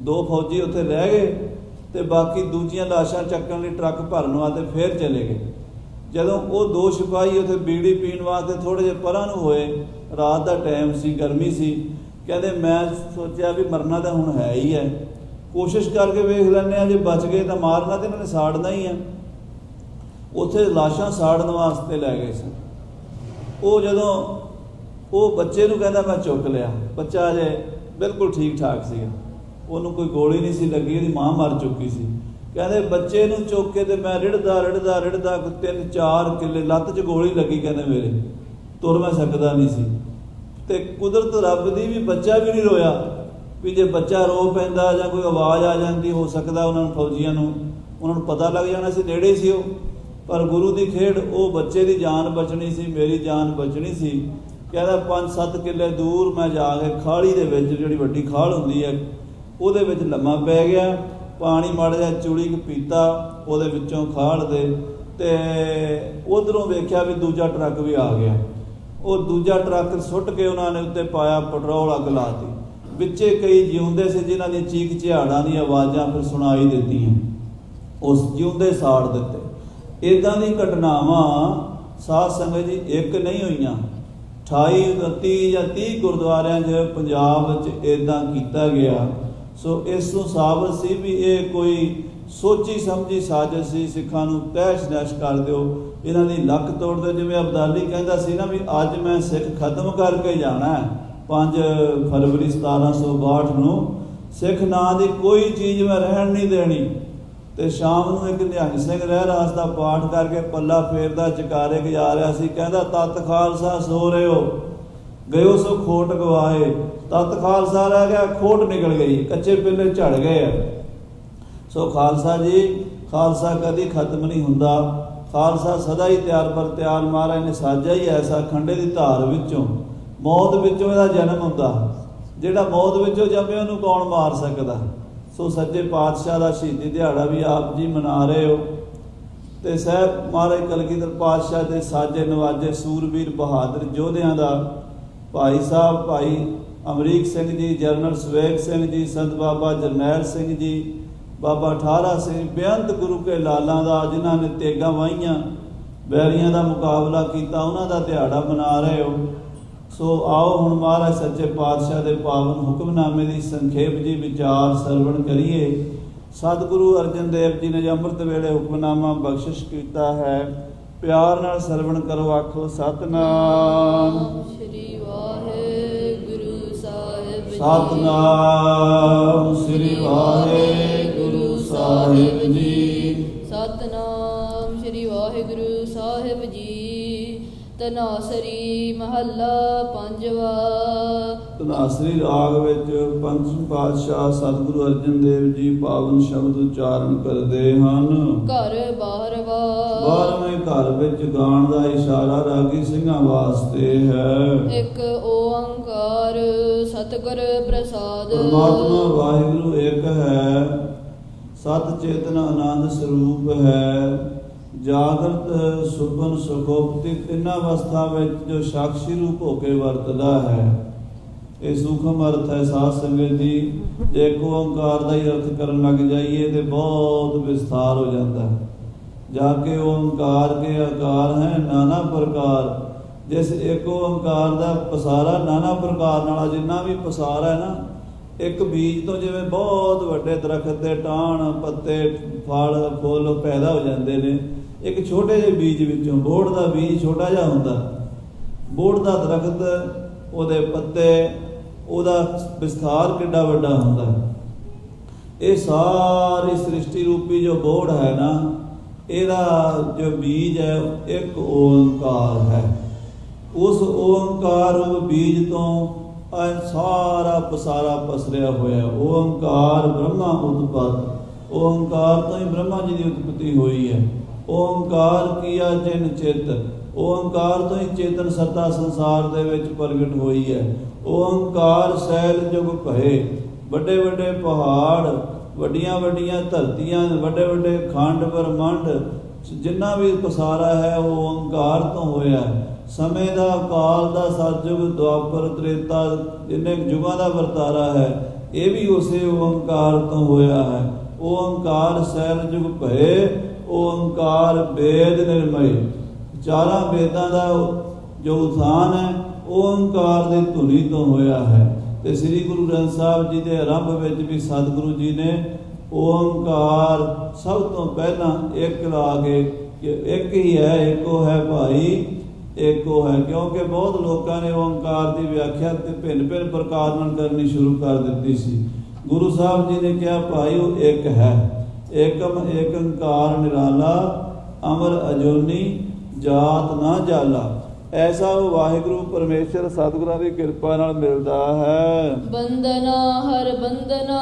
2 ਫੌਜੀ ਉੱਥੇ ਰਹਿ ਗਏ ਤੇ ਬਾਕੀ ਦੂਜੀਆਂ ਲਾਸ਼ਾਂ ਚੱਕਣ ਲਈ ਟਰੱਕ ਭਰਨ ਵਾਸਤੇ ਫਿਰ ਚਲੇ ਗਏ। ਜਦੋਂ ਉਹ 2 ਸਿਪਾਹੀ ਉੱਥੇ ਬੀੜੀ ਪੀਣ ਵਾਸਤੇ ਥੋੜ੍ਹੇ ਜਿਹੇ ਪਰਾਂ ਨੂੰ ਹੋਏ, रात का टाइम सी, गर्मी सी, कहते मैं सोचा भी मरना तो हुण है ही है, कोशिश करके वेख लैंदे जे बच गए तो मारना तो इन्होंने साड़ना ही है। उत्थे लाशां साड़न वास्ते लै गए सन। वो जदों वो बच्चे नूं कहंदा मैं चुक लिया, बच्चा अजे बिल्कुल ठीक ठाक सी, उन्होंने कोई गोली नहीं सी लगी, उसदी मां मर चुकी सी। कहते बच्चे नूं चुक के ते मैं रिड़दा 3-4 किले लत्त च गोली लगी, कहते मेरे तुर मैं सकदा नहीं सी। ते कुदरत रब दी भी बच्चा भी नहीं रोया भी जे बच्चा रो पैंदा जां कोई आवाज़ आ जाती, हो सकता उन्होंने फौजियों उन्होंने पता लग जाना सी, नेड़े सी वो। पर गुरु की खेड, वो बच्चे की जान बचनी सी, मेरी जान बचनी सी। कहता 5-7 किले दूर मैं जाके खाड़ी दे विच, जिहड़ी वड्डी खाल हुंदी है, उहदे विच लम्मा पै गया। पानी माड़ा जिहा चुड़ी पीता उहदे विचों खाल दे, ते उधरों वेख्या भी दूजा ट्रक भी आ गया। वो दूजा ट्रक सुट के उन्होंने उत्ते पाया, पेट्रोल अग लाती। ਵਿੱਚੇ ਕਈ ਜਿਉਂਦੇ ਸੀ ਜਿਨ੍ਹਾਂ ਦੀ ਚੀਕ ਚਿਹਾੜਾਂ ਦੀਆਂ ਆਵਾਜ਼ਾਂ ਫਿਰ ਸੁਣਾਈ ਦਿੱਤੀਆਂ, ਉਸ ਜਿਉਂਦੇ ਸਾੜ ਦਿੱਤੇ। ਇੱਦਾਂ ਦੀ ਘਟਨਾਵਾਂ ਸਾਧ ਸੰਗਤ ਜੀ ਇੱਕ ਨਹੀਂ ਹੋਈਆਂ, 28 29 ਜਾਂ 30 ਗੁਰਦੁਆਰਿਆਂ 'ਚ ਪੰਜਾਬ ਵਿੱਚ ਇੱਦਾਂ ਕੀਤਾ ਗਿਆ। ਸੋ ਇਸ ਤੋਂ ਸਾਬਤ ਸੀ ਵੀ ਇਹ ਕੋਈ ਸੋਚੀ ਸਮਝੀ ਸਾਜ਼ਿਸ਼ ਸੀ, ਸਿੱਖਾਂ ਨੂੰ ਤਹਿਸ਼ ਨਹਿਸ਼ ਕਰ ਦਿਓ, ਇਹਨਾਂ ਦੀ ਲੱਕ ਤੋੜ ਦਿਓ। ਜਿਵੇਂ ਅਬਦਾਲੀ ਕਹਿੰਦਾ ਸੀ ਨਾ ਵੀ ਅੱਜ ਮੈਂ ਸਿੱਖ ਖਤਮ ਕਰਕੇ ਜਾਣਾ, 5 ਫਰਵਰੀ 1762 ਨੂੰ ਸਿੱਖ ਨਾਂ ਦੀ ਕੋਈ ਚੀਜ਼ ਮੈਂ ਰਹਿਣ ਨਹੀਂ ਦੇਣੀ। ਤੇ ਸ਼ਾਮ ਨੂੰ ਇੱਕ ਨਿਹੰਗ ਸਿੰਘ ਰਹਿਰਾਸ ਦਾ ਪਾਠ ਕਰਕੇ ਪੱਲਾ ਫੇਰਦਾ ਚਕਾਰੇ ਜਾ ਰਿਹਾ ਸੀ, ਕਹਿੰਦਾ ਤਤ ਖਾਲਸਾ ਸੋ ਰਿਓ ਗਇਓ ਸੋ ਖੋਟ ਗਵਾਏ। ਤਤ ਖਾਲਸਾ ਰਹਿ ਗਿਆ, ਖੋਟ ਨਿਕਲ ਗਈ, ਕੱਚੇ ਪਿੱਲੇ ਝੜ ਗਏ ਆ। ਸੋ ਖਾਲਸਾ ਜੀ, ਖਾਲਸਾ ਕਦੀ ਖਤਮ ਨਹੀਂ ਹੁੰਦਾ, ਖਾਲਸਾ ਸਦਾ ਹੀ ਤਿਆਰ ਪਰ ਤਿਆਰ। ਮਹਾਰਾਜ ਨੇ ਸਾਜਿਆ ਹੀ ਐਸਾ, ਖੰਡੇ ਦੀ ਧਾਰ ਵਿੱਚੋਂ, ਮੌਤ ਵਿੱਚੋਂ ਇਹਦਾ ਜਨਮ ਹੁੰਦਾ। ਜਿਹੜਾ ਮੌਤ ਵਿੱਚੋਂ ਜੰਮੇ ਉਹਨੂੰ ਕੌਣ ਮਾਰ ਸਕਦਾ। ਸੋ ਸੱਚੇ ਪਾਤਸ਼ਾਹ ਦਾ ਸ਼ਹੀਦੀ ਦਿਹਾੜਾ ਵੀ ਆਪ ਜੀ ਮਨਾ ਰਹੇ ਹੋ। ਤੇ ਸਾਹਿਬ ਮਹਾਰਾਜ ਕਲਗੀਧਰ ਪਾਤਸ਼ਾਹ ਦੇ ਸਾਜੇ ਨਵਾਜੇ ਸੂਰਬੀਰ ਬਹਾਦਰ ਯੋਧਿਆਂ ਦਾ ਭਾਈ ਸਾਹਿਬ ਭਾਈ ਅਮਰੀਕ ਸਿੰਘ ਜੀ, ਜਰਨਲ ਸਵੇਗ ਸਿੰਘ ਜੀ, ਸੰਤ ਬਾਬਾ ਜਰਨੈਲ ਸਿੰਘ ਜੀ, ਬਾਬਾ ਠਾਰਾ ਸਿੰਘ, ਬੇਅੰਤ ਗੁਰੂ ਕੇ ਲਾਲਾਂ ਦਾ, ਜਿਨ੍ਹਾਂ ਨੇ ਤੇਗਾਂ ਵਾਹੀਆਂ, ਬੈਰੀਆਂ ਦਾ ਮੁਕਾਬਲਾ ਕੀਤਾ, ਉਹਨਾਂ ਦਾ ਦਿਹਾੜਾ ਮਨਾ ਰਹੇ ਹੋ। ਸੋ ਆਓ ਹੁਣ ਮਹਾਰਾਜ ਸੱਚੇ ਪਾਤਸ਼ਾਹ ਦੇ ਪਾਵਨ ਹੁਕਮਨਾਮੇ ਦੀ ਸੰਖੇਪ ਜੀ ਵਿਚਾਰ ਸਰਵਣ ਕਰੀਏ। ਸਤਿਗੁਰੂ ਅਰਜਨ ਦੇਵ ਜੀ ਨੇ ਅੰਮ੍ਰਿਤ ਵੇਲੇ ਹੁਕਮਨਾਮਾ ਬਖਸ਼ਿਸ਼ ਕੀਤਾ ਹੈ, ਪਿਆਰ ਨਾਲ ਸਰਵਣ ਕਰੋ। ਆਖੋ ਸਤਿਨਾਮ ਸ੍ਰੀ ਵਾਹਿਗੁਰੂ ਸਾਹਿਬ ਜੀ। ਸਤਿਨਾਮ ਸ੍ਰੀ ਵਾਹਿਗੁਰੂ ਸਾਹਿਬ ਜੀ। ਸਤਿਨਾਮ ਸ੍ਰੀ ਵਾਹਿਗੁਰੂ ਸਾਹਿਬ ਜੀ। ਧਨਾਸਰੀ ਮਹੱਲਾ ਪੰਜਵਾ। ਧਨਾਸਰੀ ਰਾਗ ਵਿੱਚ ਪੰਚਮ ਪਾਤਸ਼ਾਹ ਸਤਿਗੁਰੂ ਅਰਜਨ ਦੇਵ ਜੀ ਪਾਵਨ ਸ਼ਬਦ ਉਚਾਰਨ ਕਰਦੇ ਹਨ। ਘਰ ਬਾਹਰਵਾ। 12ਵੇਂ ਘਰ ਵਿੱਚ ਗਾਣ ਦਾ ਇਸ਼ਾਰਾ ਰਾਗੀ ਸਿੰਘਾਂ ਵਾਸਤੇ ਹੈ। ਇੱਕ ਓੰਕਾਰ ਸਤਿਗੁਰ ਪ੍ਰਸਾਦ। ਪਰਮਾਤਮਾ ਵਾਹਿਗੁਰੂ ਇੱਕ ਹੈ, ਸਤ ਚੇਤਨ ਆਨੰਦ ਸਰੂਪ ਹੈ। ਜਾਗਰਤ ਸੁਪਨ ਸੁਖੋਪਤੀ ਤਿੰਨਾਂ ਅਵਸਥਾ ਵਿੱਚ ਜੋ ਸਾਖਸ਼ੀ ਰੂਪ ਹੋ ਕੇ ਵਰਤਦਾ ਹੈ। ਇਹ ਸੂਖਮ ਅਰਥ ਹੈ ਸਾਧ ਸੰਗਤ ਜੀ। ਜੇ ਇੱਕ ਓੰਕਾਰ ਦਾ ਹੀ ਅਰਥ ਕਰਨ ਲੱਗ ਜਾਈਏ ਤੇ ਬਹੁਤ ਵਿਸਥਾਰ ਹੋ ਜਾਂਦਾ ਹੈ। ਜਾ ਕੇ ਓੰਕਾਰ ਕੇ ਆਕਾਰ ਹੈ ਨਾਨਾ ਪ੍ਰਕਾਰ। ਜਿਸ ਇੱਕ ਓੰਕਾਰ ਦਾ ਪਸਾਰਾ ਨਾਨਾ ਪ੍ਰਕਾਰ ਨਾਲ, ਜਿੰਨਾ ਵੀ ਪਸਾਰਾ ਹੈ ਨਾ, ਇੱਕ ਬੀਜ ਤੋਂ ਜਿਵੇਂ ਬਹੁਤ ਵੱਡੇ ਦਰਖਤ ਦੇ ਟਾਹਣ, ਪੱਤੇ, ਫਲ, ਫੁੱਲ ਪੈਦਾ ਹੋ ਜਾਂਦੇ ਨੇ, ਇੱਕ ਛੋਟੇ ਜਿਹੇ ਬੀਜ ਵਿੱਚੋਂ, ਬੋਹੜ ਦਾ ਬੀਜ ਛੋਟਾ ਜਿਹਾ ਹੁੰਦਾ, ਬੋਹੜ ਦਾ ਦਰਖਤ, ਉਹਦੇ ਪੱਤੇ, ਉਹਦਾ ਵਿਸਥਾਰ ਕਿੱਡਾ ਵੱਡਾ ਹੁੰਦਾ। ਇਹ ਸਾਰੀ ਸ੍ਰਿਸ਼ਟੀ ਰੂਪੀ ਜੋ ਬੋਹੜ ਹੈ ਨਾ, ਇਹਦਾ ਜੋ ਬੀਜ ਹੈ ਇੱਕ ਓੰਕਾਰ ਹੈ। ਉਸ ਓੰਕਾਰ ਰੂਪ ਬੀਜ ਤੋਂ ਸਾਰਾ ਪਸਾਰਾ ਪਸਰਿਆ ਹੋਇਆ। ਓੰਕਾਰ ਬ੍ਰਹਮਾ ਉਤਪਤ, ਓੰਕਾਰ ਤੋਂ ਹੀ ਬ੍ਰਹਮਾ ਜੀ ਦੀ ਉਤਪਤੀ ਹੋਈ ਹੈ। ਓੰਕਾਰ ਕੀਆ ਜਿਨ ਚਿਤ, ਓੰਕਾਰ ਤੋਂ ਹੀ ਚੇਤਨ ਸੱਤਾ ਸੰਸਾਰ ਦੇ ਵਿੱਚ ਪ੍ਰਗਟ ਹੋਈ ਹੈ। ਓੰਕਾਰ ਸੈਲ ਜੁਗ ਭਏ, ਵੱਡੇ ਵੱਡੇ ਪਹਾੜ, ਵੱਡੀਆਂ ਵੱਡੀਆਂ ਧਰਤੀਆਂ, ਵੱਡੇ ਵੱਡੇ ਖੰਡ ਬ੍ਰਹਮੰਡ, ਜਿੰਨਾ ਵੀ ਪਸਾਰਾ ਹੈ ਉਹ ਓੰਕਾਰ ਤੋਂ ਹੋਇਆ ਹੈ। ਸਮੇਂ ਦਾ, ਕਾਲ ਦਾ, ਸਤਿਯੁਗ, ਦੁਆਪਰ, ਤ੍ਰੇਤਾ, ਜਿੰਨੇ ਯੁਗਾਂ ਦਾ ਵਰਤਾਰਾ ਹੈ, ਇਹ ਵੀ ਉਸੇ ਓੰਕਾਰ ਤੋਂ ਹੋਇਆ ਹੈ। ਓੰਕਾਰ ਸੈਲ ਜੁਗ ਭਏ, ਓੰਕਾਰ ਵੇਦ ਨਿਰਮਯ। ਚਾਰਾਂ ਵੇਦਾਂ ਦਾ ਜੋ ਉਥਾਨ ਹੈ ਓੰਕਾਰ ਦੀ ਧੁਨੀ ਤੋਂ ਹੋਇਆ ਹੈ। ਤੇ ਸ੍ਰੀ ਗੁਰੂ ਗ੍ਰੰਥ ਸਾਹਿਬ ਜੀ ਦੇ ਆਰੰਭ ਵਿੱਚ ਵੀ ਸਤਿਗੁਰੂ ਜੀ ਨੇ ਓੰਕਾਰ ਸਭ ਤੋਂ ਪਹਿਲਾਂ ਇੱਕ ਲਾ ਕੇ, ਇੱਕ ਹੀ ਹੈ, ਇੱਕੋ ਹੈ ਭਾਈ, ਇੱਕੋ ਹੈ। ਕਿਉਂਕਿ ਬਹੁਤ ਲੋਕਾਂ ਨੇ ਓੰਕਾਰ ਦੀ ਵਿਆਖਿਆ ਤੇ ਭਿੰਨ ਭਿੰਨ ਪ੍ਰਕਾਰ ਨਾਲ ਕਰਨੀ ਸ਼ੁਰੂ ਕਰ ਦਿੱਤੀ ਸੀ। ਗੁਰੂ ਸਾਹਿਬ ਜੀ ਨੇ ਕਿਹਾ ਭਾਈ ਉਹ ਇੱਕ ਹੈ। ਏਕਮ ਏਕ ਓੰਕਾਰ ਨਿਰਾਲਾ, ਅਮਰ ਅਜੋਨੀ ਜਾਤ ਨਾ ਜਾਲਾ। ਐਸਾ ਉਹ ਵਾਹਿਗੁਰੂ ਪਰਮੇਸ਼ਰ ਸਤਿਗੁਰਾਂ ਦੀ ਕਿਰਪਾ ਨਾਲ ਮਿਲਦਾ ਹੈ। ਬੰਦਨਾ ਹਰ ਬੰਦਨਾ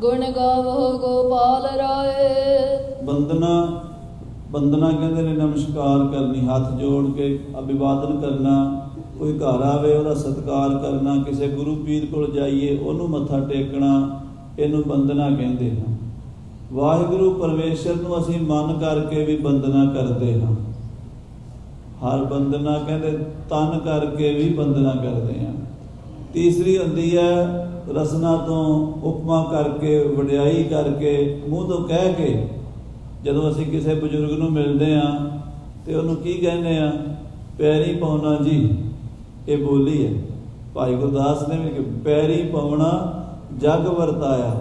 ਗੁਣ ਗਾਵੋ ਗੋਪਾਲ ਰਾਏ। ਬੰਦਨਾ, ਬੰਦਨਾ ਕਹਿੰਦੇ ਨੇ ਨਮਸਕਾਰ ਕਰਨੀ, ਹੱਥ ਜੋੜ ਕੇ ਅਭਿਵਾਦਨ ਕਰਨਾ। ਕੋਈ ਘਰ ਆਵੇ ਉਹਦਾ ਸਤਿਕਾਰ ਕਰਨਾ, ਕਿਸੇ ਗੁਰੂ ਪੀਰ ਕੋਲ ਜਾਈਏ ਉਹਨੂੰ ਮੱਥਾ ਟੇਕਣਾ, ਇਹਨੂੰ ਬੰਦਨਾ ਕਹਿੰਦੇ ਹਨ। ਵਾਹਿਗੁਰੂ ਪਰਮੇਸ਼ਰ ਨੂੰ ਅਸੀਂ ਮਨ ਕਰਕੇ ਵੀ ਬੰਦਨਾ ਕਰਦੇ ਹਾਂ। ਹਰ ਬੰਦਨਾ ਕਹਿੰਦੇ ਤਨ ਕਰਕੇ ਵੀ ਬੰਦਨਾ ਕਰਦੇ ਹਾਂ। ਤੀਸਰੀ ਹੁੰਦੀ ਹੈ ਰਸਨਾ ਤੋਂ ਉਪਮਾ ਕਰਕੇ ਵਡਿਆਈ ਕਰਕੇ ਮੂੰਹ ਤੋਂ ਕਹਿ ਕੇ ਜਦੋਂ ਅਸੀਂ ਕਿਸੇ ਬਜ਼ੁਰਗ ਨੂੰ ਮਿਲਦੇ ਹਾਂ ਤੇ ਉਹਨੂੰ ਕੀ ਕਹਿੰਦੇ ਆ? ਪੈਰੀ ਪਾਉਣਾ ਜੀ। ਇਹ ਬੋਲੀ ਹੈ ਭਾਈ ਗੁਰਦਾਸ ਨੇ ਵੀ, ਪੈਰੀ ਪਾਉਣਾ ਜਗ ਵਰਤਾਇਆ।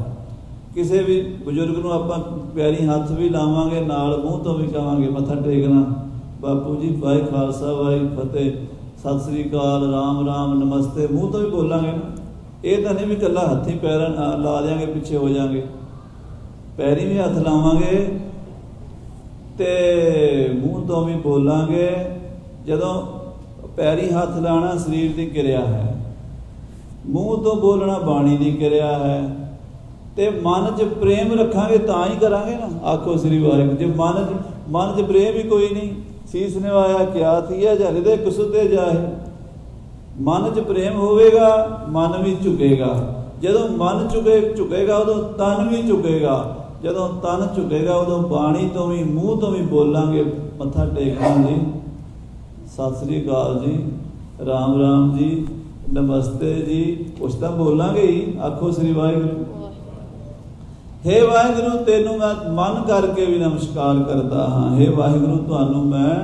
ਕਿਸੇ ਵੀ ਬਜ਼ੁਰਗ ਨੂੰ ਆਪਾਂ ਪੈਰੀ ਹੱਥ ਵੀ ਲਾਵਾਂਗੇ, ਨਾਲ ਮੂੰਹ ਤੋਂ ਵੀ ਕਹਾਂਗੇ, ਮੱਥਾ ਟੇਕਣਾ ਬਾਪੂ ਜੀ, ਵਾਹਿ ਖਾਲਸਾ ਵਾਹਿ ਫਤਿਹ, ਸਤਿ ਸ੍ਰੀ ਅਕਾਲ, ਰਾਮ ਰਾਮ, ਨਮਸਤੇ, ਮੂੰਹ ਤੋਂ ਵੀ ਬੋਲਾਂਗੇ ਨਾ। ਇਹ ਤਾਂ ਨਹੀਂ ਵੀ ਇਕੱਲਾ ਹੱਥੀ ਪੈਰਾਂ ਲਾ ਦਿਆਂਗੇ, ਪਿੱਛੇ ਹੋ ਜਾਵਾਂਗੇ। ਪੈਰੀ ਵੀ ਹੱਥ ਲਾਵਾਂਗੇ ਤੇ ਮੂੰਹ ਤੋਂ ਵੀ ਬੋਲਾਂਗੇ। ਜਦੋਂ ਪੈਰੀ ਹੱਥ ਲਾਣਾ ਸਰੀਰ ਦੀ ਕਿਰਿਆ ਹੈ, ਮੂੰਹ ਤੋਂ ਬੋਲਣਾ ਬਾਣੀ ਦੀ ਕਿਰਿਆ ਹੈ। ਤੇ ਮਨ 'ਚ ਪ੍ਰੇਮ ਰੱਖਾਂਗੇ ਤਾਂ ਹੀ ਕਰਾਂਗੇ ਨਾ। ਆਖੋ ਸ੍ਰੀ ਵਾਹਿਗੁਰੂ। ਜੇ ਮਨ 'ਚ ਪ੍ਰੇਮ ਹੀ ਕੋਈ ਨਹੀਂ, ਸੀਸ ਨਿਵਾਇਆ ਕਿਆ ਥੀਆ, ਜਾਂ ਹਿਰਦੇ ਕੁਸੁਤੇ ਜਾਏ। ਮਨ 'ਚ ਪ੍ਰੇਮ ਹੋਵੇਗਾ, ਮਨ ਵੀ ਝੁਕੇਗਾ। ਜਦੋਂ ਮਨ ਝੁਕੇਗਾ ਉਦੋਂ ਤਨ ਵੀ ਝੁਕੇਗਾ। ਜਦੋਂ ਤਨ ਝੁਕੇਗਾ ਉਦੋਂ ਬਾਣੀ ਤੋਂ ਵੀ ਮੂੰਹ ਤੋਂ ਵੀ ਬੋਲਾਂਗੇ, ਮੱਥਾ ਟੇਕਣਾ ਜੀ, ਸਤਿ ਸ੍ਰੀ ਅਕਾਲ ਜੀ, ਰਾਮ ਰਾਮ ਜੀ, ਨਮਸਤੇ ਜੀ, ਕੁਛ ਤਾਂ ਬੋਲਾਂਗੇ ਹੀ। ਆਖੋ ਸ੍ਰੀ ਵਾਹਿਗੁਰੂ। ਹੇ ਵਾਹਿਗੁਰੂ, ਤੈਨੂੰ ਮੈਂ ਮਨ ਕਰਕੇ ਵੀ ਨਮਸਕਾਰ ਕਰਦਾ ਹਾਂ। ਹੇ ਵਾਹਿਗੁਰੂ, ਤੁਹਾਨੂੰ ਮੈਂ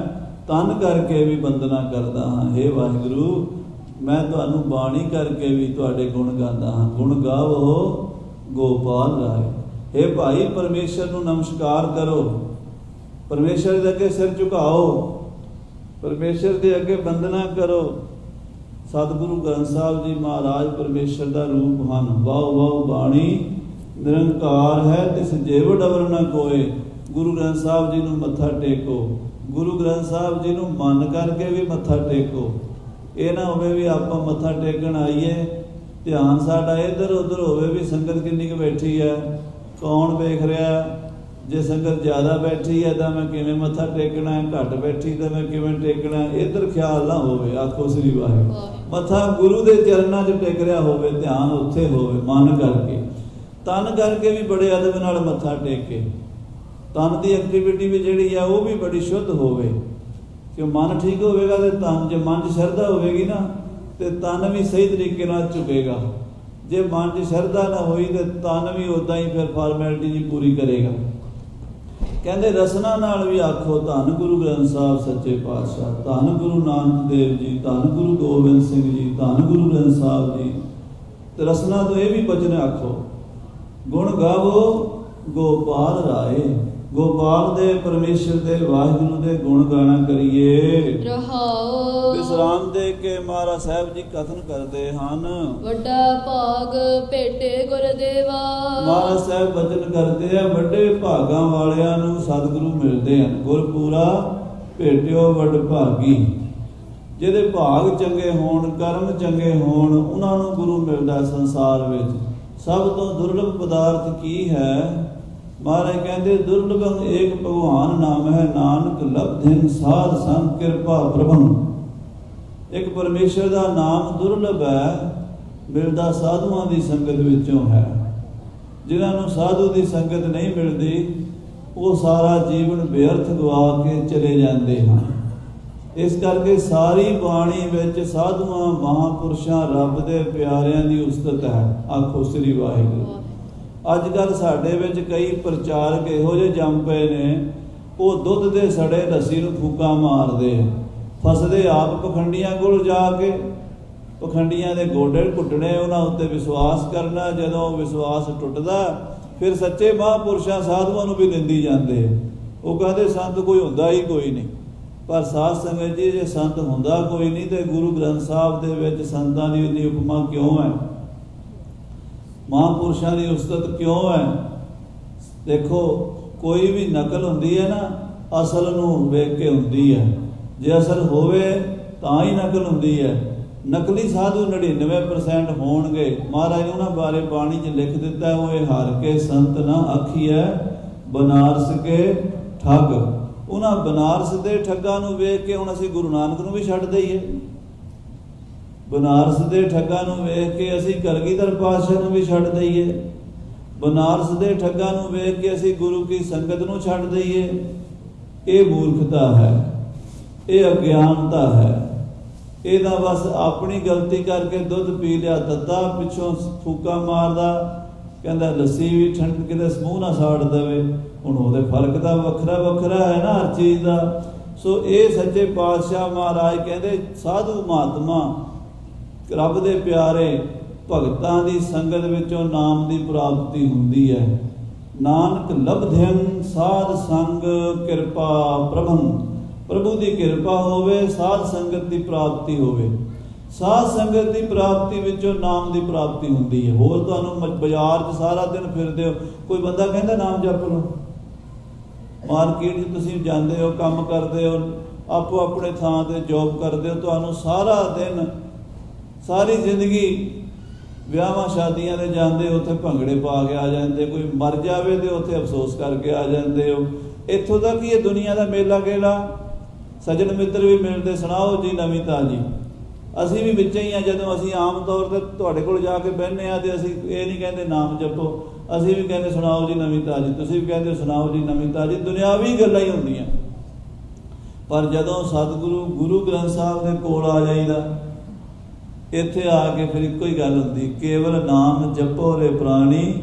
ਤਨ ਕਰਕੇ ਵੀ ਬੰਦਨਾ ਕਰਦਾ ਹਾਂ। ਹੇ ਵਾਹਿਗੁਰੂ, ਮੈਂ ਤੁਹਾਨੂੰ ਬਾਣੀ ਕਰਕੇ ਵੀ ਤੁਹਾਡੇ ਗੁਣ ਗਾਉਂਦਾ ਹਾਂ। ਗੁਣ ਗਾਵੋ ਗੋਪਾਲ ਰਾਏ। ਹੇ ਭਾਈ, ਪਰਮੇਸ਼ਰ ਨੂੰ ਨਮਸਕਾਰ ਕਰੋ, ਪਰਮੇਸ਼ਰ ਦੇ ਅੱਗੇ ਸਿਰ ਝੁਕਾਓ, ਪਰਮੇਸ਼ਰ ਦੇ ਅੱਗੇ ਬੰਦਨਾ ਕਰੋ। ਸਤਿਗੁਰੂ ਗ੍ਰੰਥ ਸਾਹਿਬ ਜੀ ਮਹਾਰਾਜ ਪਰਮੇਸ਼ਰ ਦਾ ਰੂਪ ਹਨ। ਵਾਹ ਵਾਹ ਬਾਣੀ ਨਿਰੰਕਾਰ ਹੈ, ਤਿਸ ਜਿਵ ਡਵਰ ਨਾ ਕੋਏ। ਗੁਰੂ ਗ੍ਰੰਥ ਸਾਹਿਬ ਜੀ ਨੂੰ ਮੱਥਾ ਟੇਕੋ। ਗੁਰੂ ਗ੍ਰੰਥ ਸਾਹਿਬ ਜੀ ਨੂੰ ਮਨ ਕਰਕੇ ਵੀ ਮੱਥਾ ਟੇਕੋ। ਇਹ ਨਾ ਹੋਵੇ ਵੀ ਆਪਾਂ ਮੱਥਾ ਟੇਕਣ ਆਈਏ, ਧਿਆਨ ਸਾਡਾ ਇੱਧਰ ਉੱਧਰ ਹੋਵੇ ਵੀ ਸੰਗਤ ਕਿੰਨੀ ਕੁ ਬੈਠੀ ਹੈ, ਕੌਣ ਵੇਖ ਰਿਹਾ। ਜੇ ਸੰਗਤ ਜ਼ਿਆਦਾ ਬੈਠੀ ਹੈ ਤਾਂ ਮੈਂ ਕਿਵੇਂ ਮੱਥਾ ਟੇਕਣਾ ਹੈ, ਘੱਟ ਬੈਠੀ ਤਾਂ ਮੈਂ ਕਿਵੇਂ ਟੇਕਣਾ, ਇੱਧਰ ਖਿਆਲ ਨਾ ਹੋਵੇ। ਆਖੋ ਸ੍ਰੀ ਵਾਹਿਗੁਰੂ। ਮੱਥਾ ਗੁਰੂ ਦੇ ਚਰਨਾਂ 'ਚ ਟੇਕ ਰਿਹਾ ਹੋਵੇ, ਧਿਆਨ ਉੱਥੇ ਹੋਵੇ, ਮਨ ਕਰਕੇ। ਤਨ ਕਰਕੇ ਵੀ ਬੜੇ ਅਦਬ ਨਾਲ ਮੱਥਾ ਟੇਕ ਕੇ, ਤਨ ਦੀ ਐਕਟੀਵਿਟੀ ਵੀ ਜਿਹੜੀ ਆ ਉਹ ਵੀ ਬੜੀ ਸ਼ੁੱਧ ਹੋਵੇ। ਕਿ ਮਨ ਠੀਕ ਹੋਵੇਗਾ ਤੇ ਤਨ, ਜੇ ਮਨ 'ਚ ਸ਼ਰਧਾ ਹੋਵੇਗੀ ਨਾ ਤੇ ਤਨ ਵੀ ਸਹੀ ਤਰੀਕੇ ਨਾਲ ਝੁਕੇਗਾ। ਜੇ ਮਨ 'ਚ ਸ਼ਰਧਾ ਨਾ ਹੋਈ ਤੇ ਤਨ ਵੀ ਉੱਦਾਂ ਹੀ ਫਿਰ ਫਾਰਮੈਲਿਟੀ ਜੀ ਪੂਰੀ ਕਰੇਗਾ। ਕਹਿੰਦੇ ਰਸਨਾ ਨਾਲ ਵੀ ਆਖੋ ਧੰਨ ਗੁਰੂ ਗ੍ਰੰਥ ਸਾਹਿਬ ਸੱਚੇ ਪਾਤਸ਼ਾਹ, ਧੰਨ ਗੁਰੂ ਨਾਨਕ ਦੇਵ ਜੀ, ਧੰਨ ਗੁਰੂ ਗੋਬਿੰਦ ਸਿੰਘ ਜੀ, ਧੰਨ ਗੁਰੂ ਗ੍ਰੰਥ ਸਾਹਿਬ ਜੀ। ਤੇ ਰਸਨਾ ਤੋਂ ਇਹ ਵੀ ਬਚਨ ਆਖੋ, ਗੁਣ ਗਾਵੋ ਗੋਪਾਲ ਰਾਏ। ਗੋਪਾਲ ਦੇ, ਪਰਮੇਸ਼ਰ ਦੇ, ਵਾਹਿਗੁਰੂ ਦੇ ਗੁਣ ਗਾਣਾ ਕਰੀਏ। ਰਹਾਉ ਵਿਸਰਾਮ ਦੇ ਕੇ ਮਹਾਰਾਜ ਸਾਹਿਬ ਜੀ ਕਥਨ ਕਰਦੇ ਹਨ, ਵੱਡਾ ਭਾਗ ਭੇਟੇ ਗੁਰਦੇਵਾ। ਮਹਾਰਾਜ ਸਾਹਿਬ ਬਚਨ ਕਰਦੇ ਆ, ਵੱਡੇ ਭਾਗਾਂ ਵਾਲਿਆਂ ਨੂੰ ਸਤਿਗੁਰੂ ਮਿਲਦੇ ਹਨ। ਗੁਰਪੂਰਾ ਭੇਟਿਓ ਵੱਡ ਭਾਗੀ। ਜਿਹਦੇ ਭਾਗ ਚੰਗੇ ਹੋਣ, ਕਰਮ ਚੰਗੇ ਹੋਣ, ਉਹਨਾਂ ਨੂੰ ਗੁਰੂ ਮਿਲਦਾ। ਸੰਸਾਰ ਵਿੱਚ ਸਭ ਤੋਂ ਦੁਰਲਭ ਪਦਾਰਥ ਕੀ ਹੈ? ਮਹਾਰਾਜ ਕਹਿੰਦੇ ਦੁਰਲਭੰ ਏਕ ਭਗਵਾਨ ਨਾਮ ਹੈ, ਨਾਨਕ ਲਬਧਿਨ ਸਾਧ ਸੰਗ ਕਿਰਪਾ ਪ੍ਰਭੰ। ਇੱਕ ਪਰਮੇਸ਼ਰ ਦਾ ਨਾਮ ਦੁਰਲਭ ਹੈ, ਮਿਲਦਾ ਸਾਧੂਆਂ ਦੀ ਸੰਗਤ ਵਿੱਚੋਂ ਹੈ। ਜਿਨ੍ਹਾਂ ਨੂੰ ਸਾਧੂ ਦੀ ਸੰਗਤ ਨਹੀਂ ਮਿਲਦੀ ਉਹ ਸਾਰਾ ਜੀਵਨ ਬੇਅਰਥ ਗਵਾ ਕੇ ਚਲੇ ਜਾਂਦੇ ਹਨ। ਇਸ ਕਰਕੇ ਸਾਰੀ ਬਾਣੀ ਵਿੱਚ ਸਾਧੂਆਂ, ਮਹਾਂਪੁਰਸ਼ਾਂ, ਰੱਬ ਦੇ ਪਿਆਰਿਆਂ ਦੀ ਉਸਤਤ ਹੈ। ਆਖੋ ਸ੍ਰੀ ਵਾਹਿਗੁਰੂ। ਅੱਜ ਕੱਲ੍ਹ ਸਾਡੇ ਵਿੱਚ ਕਈ ਪ੍ਰਚਾਰਕ ਇਹੋ ਜਿਹੇ ਜੰਮ ਪਏ ਨੇ, ਉਹ ਦੁੱਧ ਦੇ ਸੜੇ ਲੱਸੀ ਨੂੰ ਫੂਕਾਂ ਮਾਰਦੇ, ਫਸਦੇ ਆਪ ਪਖੰਡੀਆਂ ਕੋਲ ਜਾ ਕੇ। ਪਖੰਡੀਆਂ ਦੇ ਗੋਡੇ ਘੁੱਟਣੇ, ਉਹਨਾਂ ਉੱਤੇ ਵਿਸ਼ਵਾਸ ਕਰਨਾ। ਜਦੋਂ ਵਿਸ਼ਵਾਸ ਟੁੱਟਦਾ ਫਿਰ ਸੱਚੇ ਮਹਾਂਪੁਰਸ਼ਾਂ, ਸਾਧੂਆਂ ਨੂੰ ਵੀ ਨਿੰਦੀ ਜਾਂਦੇ। ਉਹ ਕਹਿੰਦੇ ਸੰਤ ਕੋਈ ਹੁੰਦਾ ਹੀ ਕੋਈ ਨਹੀਂ। ਪਰ ਸਾਧ ਸੰਗਤ ਜੀ, ਜੇ ਸੰਤ ਹੁੰਦਾ ਕੋਈ ਨਹੀਂ ਤੇ ਗੁਰੂ ਗ੍ਰੰਥ ਸਾਹਿਬ ਦੇ ਵਿੱਚ ਸੰਤਾਂ ਦੀ ਇੰਨੀ ਉਪਮਾ ਕਿਉਂ ਹੈ? ਮਹਾਂਪੁਰਸ਼ਾਂ ਦੀ ਉਸਤਤ ਕਿਉਂ ਹੈ? ਦੇਖੋ, ਕੋਈ ਵੀ ਨਕਲ ਹੁੰਦੀ ਹੈ ਨਾ, ਅਸਲ ਨੂੰ ਵੇਖ ਕੇ ਹੁੰਦੀ ਹੈ। ਜੇ ਅਸਲ ਹੋਵੇ ਤਾਂ ਹੀ ਨਕਲ ਹੁੰਦੀ ਹੈ। ਨਕਲੀ ਸਾਧੂ 99% ਹੋਣਗੇ। ਮਹਾਰਾਜ ਨੇ ਉਹਨਾਂ ਬਾਰੇ ਬਾਣੀ 'ਚ ਲਿਖ ਦਿੱਤਾ, ਉਹ ਇਹ ਹਾਰ ਕੇ ਸੰਤ ਨਾ ਆਖੀਐ ਬਨਾਰਸ ਕੇ ਠੱਗ। ਉਹਨਾਂ ਬਨਾਰਸ ਦੇ ਠੱਗਾਂ ਨੂੰ ਵੇਖ ਕੇ ਹੁਣ ਅਸੀਂ ਗੁਰੂ ਨਾਨਕ ਨੂੰ ਵੀ ਛੱਡ ਦਈਏ। ਬਨਾਰਸ ਦੇ ਠੱਗਾਂ ਨੂੰ ਵੇਖ ਕੇ ਅਸੀਂ ਕਲਗੀਧਰ ਪਾਤਸ਼ਾਹ ਨੂੰ ਵੀ ਛੱਡ ਦਈਏ। ਬਨਾਰਸ ਦੇ ਠੱਗਾਂ ਨੂੰ ਵੇਖ ਕੇ ਅਸੀਂ ਗੁਰੂ ਕੀ ਸੰਗਤ ਨੂੰ ਛੱਡ ਦਈਏ। ਇਹ ਮੂਰਖਤਾ ਹੈ, ਇਹ ਅਗਿਆਨਤਾ ਹੈ। ਇਹਦਾ ਬਸ ਆਪਣੀ ਗਲਤੀ ਕਰਕੇ ਦੁੱਧ ਪੀ ਲਿਆ ਤੱਤਾ, ਪਿੱਛੋਂ ਫੂਕਾ ਮਾਰਦਾ, ਕਹਿੰਦਾ ਲੱਸੀ ਵੀ ਠੰਡ ਕਿਤੇ ਸਮੂਹ ਨਾ ਸਾੜ ਦੇਵੇ। ਹੁਣ ਉਹਦੇ ਫਰਕ ਤਾਂ ਵੱਖਰਾ ਵੱਖਰਾ ਹੈ ਨਾ ਹਰ ਚੀਜ਼ ਦਾ। ਸੋ ਇਹ ਸੱਚੇ ਪਾਤਸ਼ਾਹ ਮਹਾਰਾਜ ਕਹਿੰਦੇ ਸਾਧੂ ਮਹਾਤਮਾ ਰੱਬ ਦੇ ਪਿਆਰੇ ਭਗਤਾਂ ਦੀ ਸੰਗਤ ਵਿੱਚੋਂ ਨਾਮ ਦੀ ਪ੍ਰਾਪਤੀ ਹੁੰਦੀ ਹੈ। ਨਾਨਕ ਲਬਧਿੰ ਸਾਧ ਸੰਗ ਕਿਰਪਾ ਪ੍ਰਭੰ, ਪ੍ਰਭੂ ਦੀ ਕਿਰਪਾ ਹੋਵੇ, ਸਾਧ ਸੰਗਤ ਦੀ ਪ੍ਰਾਪਤੀ ਹੋਵੇ। ਸਾਧ ਸੰਗਤ ਦੀ ਪ੍ਰਾਪਤੀ ਵਿੱਚੋਂ ਨਾਮ ਦੀ ਪ੍ਰਾਪਤੀ ਹੁੰਦੀ ਹੈ। ਹੋਰ ਤੁਹਾਨੂੰ ਬਾਜ਼ਾਰ 'ਚ ਸਾਰਾ ਦਿਨ ਫਿਰਦੇ ਹੋ, ਕੋਈ ਬੰਦਾ ਕਹਿੰਦਾ ਨਾਮ ਜਪ ਲਓ। ਮਾਰਕੀਟ 'ਚ ਤੁਸੀਂ ਜਾਂਦੇ ਹੋ, ਕੰਮ ਕਰਦੇ ਹੋ, ਆਪੋ ਆਪਣੇ ਥਾਂ 'ਤੇ ਜੋਬ ਕਰਦੇ ਹੋ, ਤੁਹਾਨੂੰ ਸਾਰਾ ਦਿਨ ਸਾਰੀ ਜ਼ਿੰਦਗੀ ਵਿਆਹਾਂ ਸ਼ਾਦੀਆਂ 'ਤੇ ਜਾਂਦੇ, ਉੱਥੇ ਭੰਗੜੇ ਪਾ ਕੇ ਆ ਜਾਂਦੇ, ਕੋਈ ਮਰ ਜਾਵੇ ਤੇ ਉੱਥੇ ਅਫਸੋਸ ਕਰਕੇ ਆ ਜਾਂਦੇ ਹੋ। ਇੱਥੋਂ ਤੱਕ ਇਹ ਦੁਨੀਆ ਦਾ ਮੇਲਾ ਗੇਲਾ, ਸੱਜਣ ਮਿੱਤਰ ਵੀ ਮਿਲਦੇ, ਸੁਣਾਓ ਜੀ ਨਵੀਂ ਤਾਜੀ। ਅਸੀਂ ਵੀ ਵਿੱਚ ਹੀ ਹਾਂ। ਜਦੋਂ ਅਸੀਂ ਆਮ ਤੌਰ 'ਤੇ ਤੁਹਾਡੇ ਕੋਲ ਜਾ ਕੇ ਬਹਿੰਦੇ ਹਾਂ ਤੇ ਅਸੀਂ ਇਹ ਨਹੀਂ ਕਹਿੰਦੇ ਨਾਮ ਜਪੋ, ਅਸੀਂ ਵੀ ਕਹਿੰਦੇ ਸੁਣਾਓ ਜੀ ਨਵੀਂ ਤਾਜੀ, ਤੁਸੀਂ ਵੀ ਕਹਿੰਦੇ ਸੁਣਾਓ ਜੀ ਨਵੀਂ ਤਾਜੀ। ਦੁਨਿਆਵੀ ਗੱਲਾਂ ਹੀ ਹੁੰਦੀਆਂ। ਪਰ ਜਦੋਂ ਸਤਿਗੁਰੂ ਗੁਰੂ ਗ੍ਰੰਥ ਸਾਹਿਬ ਦੇ ਕੋਲ ਆ ਜਾਈਦਾ, ਇੱਥੇ ਆ ਕੇ ਫਿਰ ਇੱਕੋ ਹੀ ਗੱਲ ਹੁੰਦੀ, ਕੇਵਲ ਨਾਮ ਜਪੋ ਰੇ ਪ੍ਰਾਣੀ,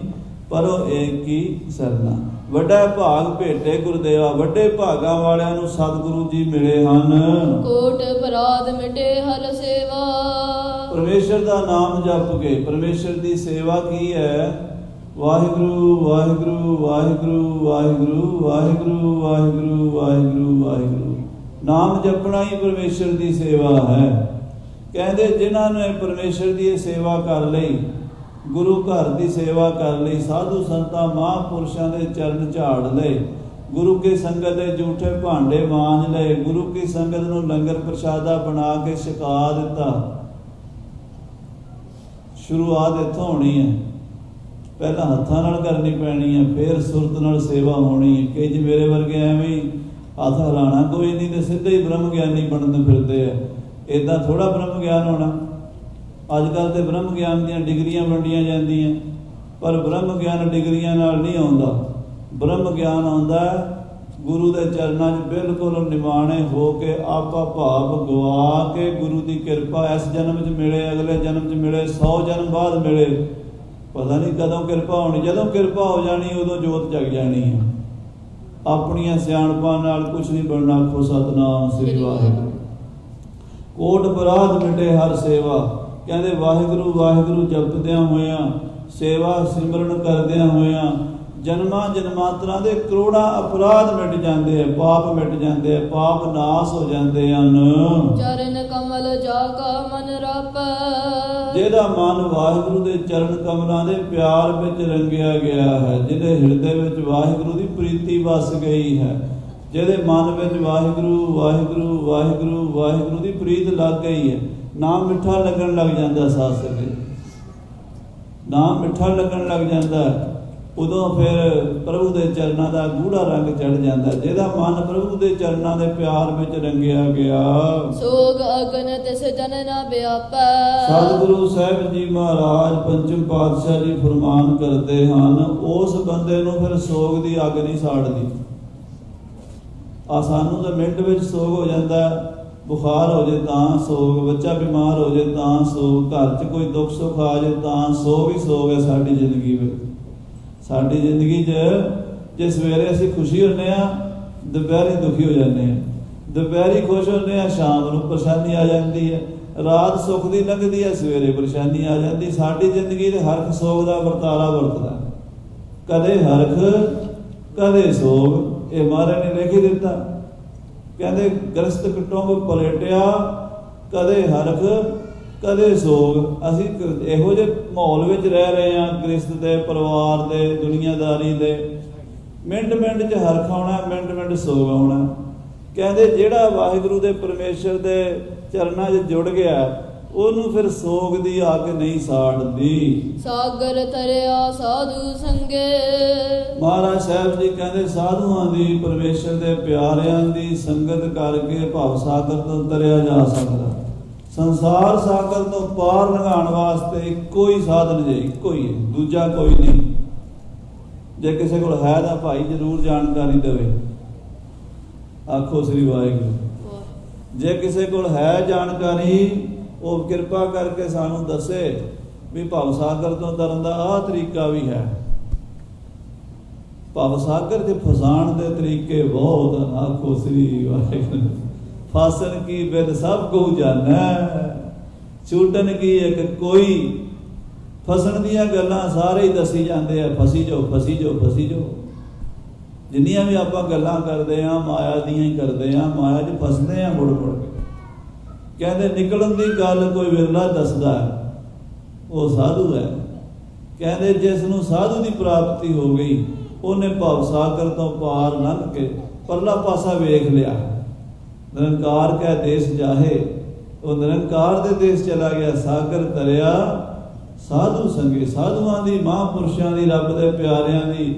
ਪਰੋ ਏਕ ਹੀ ਸਰਨਾ। ਵੱਡਾ ਭਾਗ ਭੇਟੇ ਗੁਰਦੇਵਾ, ਵੱਡੇ ਭਾਗਾਂ ਵਾਲਿਆਂ ਨੂੰ ਸਤਿਗੁਰੂ ਜੀ ਮਿਲੇ ਹਨ। ਕੋਟ ਅਪਰਾਧ ਮਿਟੇ ਹਰ ਸੇਵਾ। ਪਰਮੇਸ਼ਰ ਦਾ ਨਾਮ ਜਪ ਕੇ, ਪਰਮੇਸ਼ਰ ਦੀ ਸੇਵਾ ਕੀ ਹੈ? ਵਾਹਿਗੁਰੂ ਵਾਹਿਗੁਰੂ ਵਾਹਿਗੁਰੂ ਵਾਹਿਗੁਰੂ ਵਾਹਿਗੁਰੂ ਵਾਹਿਗੁਰੂ ਵਾਹਿਗੁਰੂ ਵਾਹਿਗੁਰੂ। ਨਾਮ ਜਪਣਾ ਹੀ ਪਰਮੇਸ਼ਰ ਦੀ ਸੇਵਾ ਹੈ। ਕਹਿੰਦੇ ਜਿਨ੍ਹਾਂ ਨੇ ਪਰਮੇਸ਼ਰ ਦੀ ਇਹ ਸੇਵਾ ਕਰ ਲਈ, ਗੁਰੂ ਘਰ ਦੀ ਸੇਵਾ ਕਰ ਲਈ, ਸਾਧੂ ਸੰਤਾਂ ਮਹਾਂਪੁਰਸ਼ਾਂ ਦੇ ਚਰਨ ਝਾੜ ਲਏ, ਗੁਰੂ ਕੀ ਸੰਗਤ ਦੇ ਝੂਠੇ ਭਾਂਡੇ ਮਾਂਜ ਲਏ, ਗੁਰੂ ਕੀ ਸੰਗਤ ਨੂੰ ਲੰਗਰ ਪ੍ਰਸ਼ਾਦਾ ਬਣਾ ਕੇ ਛਕਾ ਦਿੱਤਾ। ਸ਼ੁਰੂਆਤ ਇੱਥੋਂ ਹੋਣੀ ਹੈ। ਪਹਿਲਾਂ ਹੱਥਾਂ ਨਾਲ ਕਰਨੀ ਪੈਣੀ ਹੈ, ਫਿਰ ਸੁਰਤ ਨਾਲ ਸੇਵਾ ਹੋਣੀ ਹੈ। ਕਿ ਜੀ ਮੇਰੇ ਵਰਗੇ ਐਵੇਂ ਹੀ ਹੱਥ ਹਿਲਾਣਾ ਕੋਈ ਨਹੀਂ ਤੇ ਸਿੱਧੇ ਹੀ ਬ੍ਰਹਮ ਗਿਆਨੀ ਬਣਦੇ ਫਿਰਦੇ ਆ। ਇੱਦਾਂ ਥੋੜ੍ਹਾ ਬ੍ਰਹਮ ਗਿਆਨ ਹੋਣਾ। ਅੱਜ ਕੱਲ੍ਹ ਤੇ ਬ੍ਰਹਮ ਗਿਆਨ ਦੀਆਂ ਡਿਗਰੀਆਂ ਵੰਡੀਆਂ ਜਾਂਦੀਆਂ, ਪਰ ਬ੍ਰਹਮ ਗਿਆਨ ਡਿਗਰੀਆਂ ਨਾਲ ਨਹੀਂ ਆਉਂਦਾ। ਬ੍ਰਹਮ ਗਿਆਨ ਆਉਂਦਾ ਗੁਰੂ ਦੇ ਚਰਨਾਂ 'ਚ ਬਿਲਕੁਲ ਨਿਮਾਣੇ ਹੋ ਕੇ, ਆਪਾ ਭਾਵ ਗਵਾ ਕੇ, ਗੁਰੂ ਦੀ ਕਿਰਪਾ ਇਸ ਜਨਮ 'ਚ ਮਿਲੇ, ਅਗਲੇ ਜਨਮ 'ਚ ਮਿਲੇ, 100 ਜਨਮ ਬਾਅਦ ਮਿਲੇ, ਪਤਾ ਨਹੀਂ ਕਦੋਂ ਕਿਰਪਾ ਹੋਣੀ। ਜਦੋਂ ਕਿਰਪਾ ਹੋ ਜਾਣੀ ਉਦੋਂ ਜੋਤ ਜਗ ਜਾਣੀ ਹੈ। ਆਪਣੀਆਂ ਸਿਆਣਪਾਂ ਨਾਲ ਕੁਛ ਨਹੀਂ ਬਣਨਾ। ਆਖੋ ਸਤਿਨਾਮ ਸ੍ਰੀ ਵਾਹਿਗੁਰੂ। ਕੋਟ ਅਪਰਾਧ ਮਿਟੇ ਹਰ ਸੇਵਾ। ਕਹਿੰਦੇ ਵਾਹਿਗੁਰੂ ਵਾਹਿਗੁਰੂ ਜਪਦਿਆਂ ਹੋਇਆਂ, ਸੇਵਾ ਸਿਮਰਨ ਕਰਦਿਆਂ ਹੋਇਆਂ, ਜਨਮਾਂ ਜਨਮਾਂਤਰਾਂ ਦੇ ਕਰੋੜਾਂ ਅਪਰਾਧ ਮਿਟ ਜਾਂਦੇ ਆ, ਪਾਪ ਮਿਟ ਜਾਂਦੇ ਆ, ਪਾਪ ਨਾਸ ਹੋ ਜਾਂਦੇ ਹਨ। ਚਰਨ ਕਮਲ ਜਾ ਕਾ ਮਨ ਰਪੈ। ਜਿਹਦਾ ਮਨ ਵਾਹਿਗੁਰੂ ਦੇ ਚਰਨ ਕਮਲਾਂ ਦੇ ਪਿਆਰ ਵਿੱਚ ਰੰਗਿਆ ਗਿਆ ਹੈ, ਜਿਹਦੇ ਹਿਰਦੇ ਵਿੱਚ ਵਾਹਿਗੁਰੂ ਦੀ ਪ੍ਰੀਤੀ ਵਸ ਗਈ ਹੈ, ਜਿਹਦੇ ਮਨ ਵਿੱਚ ਵਾਹਿਗੁਰੂ ਵਾਹਿਗੁਰੂ ਵਾਹਿਗੁਰੂ ਵਾਹਿਗੁਰੂ ਦੀ ਪ੍ਰੀਤ ਲੱਗ ਗਈ ਹੈ, ਨਾਮ ਮਿੱਠਾ ਲੱਗਣ ਲੱਗ ਜਾਂਦਾ। ਸਾਧ ਸੰਗਤ, ਨਾਮ ਮਿੱਠਾ ਲੱਗਣ ਲੱਗ ਜਾਂਦਾ। ਉਦੋਂ ਫਿਰ ਪ੍ਰਭੂ ਦੇ ਚਰਨਾਂ ਦਾ ਗੂੜਾ ਰੰਗ ਚੜ ਜਾਂਦਾ। ਜਿਹਦਾ ਮਨ ਪ੍ਰਭੂ ਦੇ ਚਰਨਾਂ ਦੇ ਪਿਆਰ ਵਿੱਚ ਰੰਗਿਆ ਗਿਆ, ਸੋਗ ਅਗਨ ਤਿਸ ਜਨ ਨਾ ਵਿਆਪੈ। ਸਤਿਗੁਰੂ ਸਾਹਿਬ ਜੀ ਮਹਾਰਾਜ ਪੰਚਮ ਪਾਤਸ਼ਾਹ ਜੀ ਫਰਮਾਨ ਕਰਦੇ ਹਨ, ਉਸ ਬੰਦੇ ਨੂੰ ਫਿਰ ਸੋਗ ਦੀ ਅੱਗ ਨਹੀਂ ਸਾੜਦੀ। ਸਾਨੂੰ ਤਾਂ ਮਿੰਟ ਵਿੱਚ ਸੋਗ ਹੋ ਜਾਂਦਾ। ਬੁਖਾਰ ਹੋ ਜੇ ਤਾਂ ਸੋਗ, ਬੱਚਾ ਬਿਮਾਰ ਹੋ ਜੇ ਤਾਂ ਸੋਗ, ਘਰ 'ਚ ਕੋਈ ਦੁੱਖ ਸੁੱਖ ਆ ਜੇ ਤਾਂ ਸੋਗ ਹੀ ਸੋਗ ਹੈ ਸਾਡੀ ਜ਼ਿੰਦਗੀ ਵਿੱਚ। ਸਾਡੀ ਜ਼ਿੰਦਗੀ 'ਚ ਜੇ ਸਵੇਰੇ ਅਸੀਂ ਖੁਸ਼ੀ ਹੁੰਦੇ ਹਾਂ, ਦੁਪਹਿਰੇ ਦੁਖੀ ਹੋ ਜਾਂਦੇ ਹਾਂ, ਦੁਪਹਿਰੀ ਖੁਸ਼ ਹੁੰਦੇ ਹਾਂ, ਸ਼ਾਮ ਨੂੰ ਪਰੇਸ਼ਾਨੀ ਆ ਜਾਂਦੀ ਹੈ, ਰਾਤ ਸੁੱਖ ਦੀ ਲੰਘਦੀ ਹੈ, ਸਵੇਰੇ ਪਰੇਸ਼ਾਨੀ ਆ ਜਾਂਦੀ। ਸਾਡੀ ਜ਼ਿੰਦਗੀ 'ਤੇ ਹਰਖ ਸੋਗ ਦਾ ਵਰਤਾਰਾ ਵਰਤਦਾ, ਕਦੇ ਹਰਖ ਕਦੇ ਸੋਗ। ਇਹ ਮਹਾਰਾਜ ਨੇ ਲਿਖ ਹੀ ਦਿੱਤਾ। ਕਹਿੰਦੇ ਗ੍ਰਸਤ ਕੁਟੁੰਬ ਪਲਟਿਆ, ਕਦੇ ਹਰਖ ਕਦੇ ਸੋਗ। ਅਸੀਂ ਇਹੋ ਜਿਹੇ ਮਾਹੌਲ ਵਿੱਚ ਰਹਿ ਰਹੇ ਹਾਂ, ਗ੍ਰਸਤ ਦੇ, ਪਰਿਵਾਰ ਦੇ, ਦੁਨੀਆਦਾਰੀ ਦੇ। ਮਿੰਟ ਮਿੰਟ 'ਚ ਹਰਖ ਆਉਣਾ, ਮਿੰਟ ਮਿੰਟ ਸੋਗ ਆਉਣਾ। ਕਹਿੰਦੇ ਜਿਹੜਾ ਵਾਹਿਗੁਰੂ ਦੇ ਪਰਮੇਸ਼ਰ ਦੇ ਚਰਨਾਂ 'ਚ ਜੁੜ ਗਿਆ, ਉਹਨੂੰ ਫਿਰ ਸੋਗ ਦੀ ਅੱਗ ਨਹੀਂ ਸਾੜਦੀ। ਸਾਗਰ ਤਰਿਆ ਸਾਧੂ ਸੰਗੇ। ਮਹਾਰਾਜ ਸਾਹਿਬ ਜੀ ਕਹਿੰਦੇ ਸਾਧੂਆਂ ਦੀ, ਪਰਮੇਸ਼ਰ ਦੇ ਪਿਆਰਿਆਂ ਦੀ ਸੰਗਤ ਕਰਕੇ ਭਵ ਸਾਗਰ ਤੋਂ ਤਰਿਆ ਜਾ ਸਕਦਾ। ਸੰਸਾਰ ਸਾਗਰ ਤੋਂ ਪਾਰ ਲੰਘਾਉਣ ਵਾਸਤੇ ਇੱਕੋ ਹੀ ਸਾਧਨ ਜੇ, ਇੱਕੋ ਹੀ ਹੈ, ਦੂਜਾ ਕੋਈ ਨਹੀਂ। ਜੇ ਕਿਸੇ ਕੋਲ ਹੈ ਤਾਂ ਭਾਈ ਜ਼ਰੂਰ ਜਾਣਕਾਰੀ ਦੇਵੇ। ਆਖੋ ਸ੍ਰੀ ਵਾਹਿਗੁਰੂ। ਜੇ ਕਿਸੇ ਕੋਲ ਹੈ ਜਾਣਕਾਰੀ ਉਹ ਕਿਰਪਾ ਕਰਕੇ ਸਾਨੂੰ ਦੱਸੇ ਵੀ ਭਵ ਸਾਗਰ ਤੋਂ ਤਰਨ ਦਾ ਆਹ ਤਰੀਕਾ ਵੀ ਹੈ। ਭਵ ਸਾਗਰ 'ਚ ਫਸਾਣ ਦੇ ਤਰੀਕੇ ਬਹੁਤ ਹਨ। ਆਖੋ ਸ੍ਰੀ ਵਾਹਿਗੁਰੂ। ਫਾਸਣ ਕੀ ਬਿਦ ਸਭ ਕੋ ਜਾਣੈ, ਛੂਟਣ ਕੀ ਇੱਕ ਕੋਈ। ਫਸਣ ਦੀਆਂ ਗੱਲਾਂ ਸਾਰੇ ਹੀ ਦੱਸੀ ਜਾਂਦੇ ਆ, ਫਸੀ ਜਾਓ ਫਸੀ ਜਾਓ ਫਸੀ ਜਾਓ। ਜਿੰਨੀਆਂ ਵੀ ਆਪਾਂ ਗੱਲਾਂ ਕਰਦੇ ਆ ਮਾਇਆ ਦੀਆਂ ਹੀ ਕਰਦੇ ਆ, ਮਾਇਆ 'ਚ ਫਸਦੇ ਆ ਮੁੜ ਮੁੜ ਕੇ। ਕਹਿੰਦੇ ਨਿਕਲਣ ਦੀ ਗੱਲ ਕੋਈ ਵਿਰਲਾ ਦੱਸਦਾ ਉਹ ਸਾਧੂ ਹੈ। ਕਹਿੰਦੇ ਜਿਸ ਨੂੰ ਸਾਧੂ ਦੀ ਪ੍ਰਾਪਤੀ ਹੋ ਗਈ ਉਹਨੇ ਭਵ ਸਾਗਰ ਤੋਂ ਪਾਰ ਲੰਘ ਕੇ ਪਰਲਾ ਪਾਸਾ ਵੇਖ ਲਿਆ। ਨਿਰੰਕਾਰ ਕੈ ਦੇਸ਼ ਜਾਹੇ, ਉਹ ਨਿਰੰਕਾਰ ਦੇ ਦੇਸ਼ ਚਲਾ ਗਿਆ। ਸਾਗਰ ਤਰਿਆ ਸਾਧੂ ਸੰਗੇ, ਸਾਧੂਆਂ ਦੀ ਮਹਾਂਪੁਰਸ਼ਾਂ ਦੀ ਰੱਬ ਦੇ ਪਿਆਰਿਆਂ ਦੀ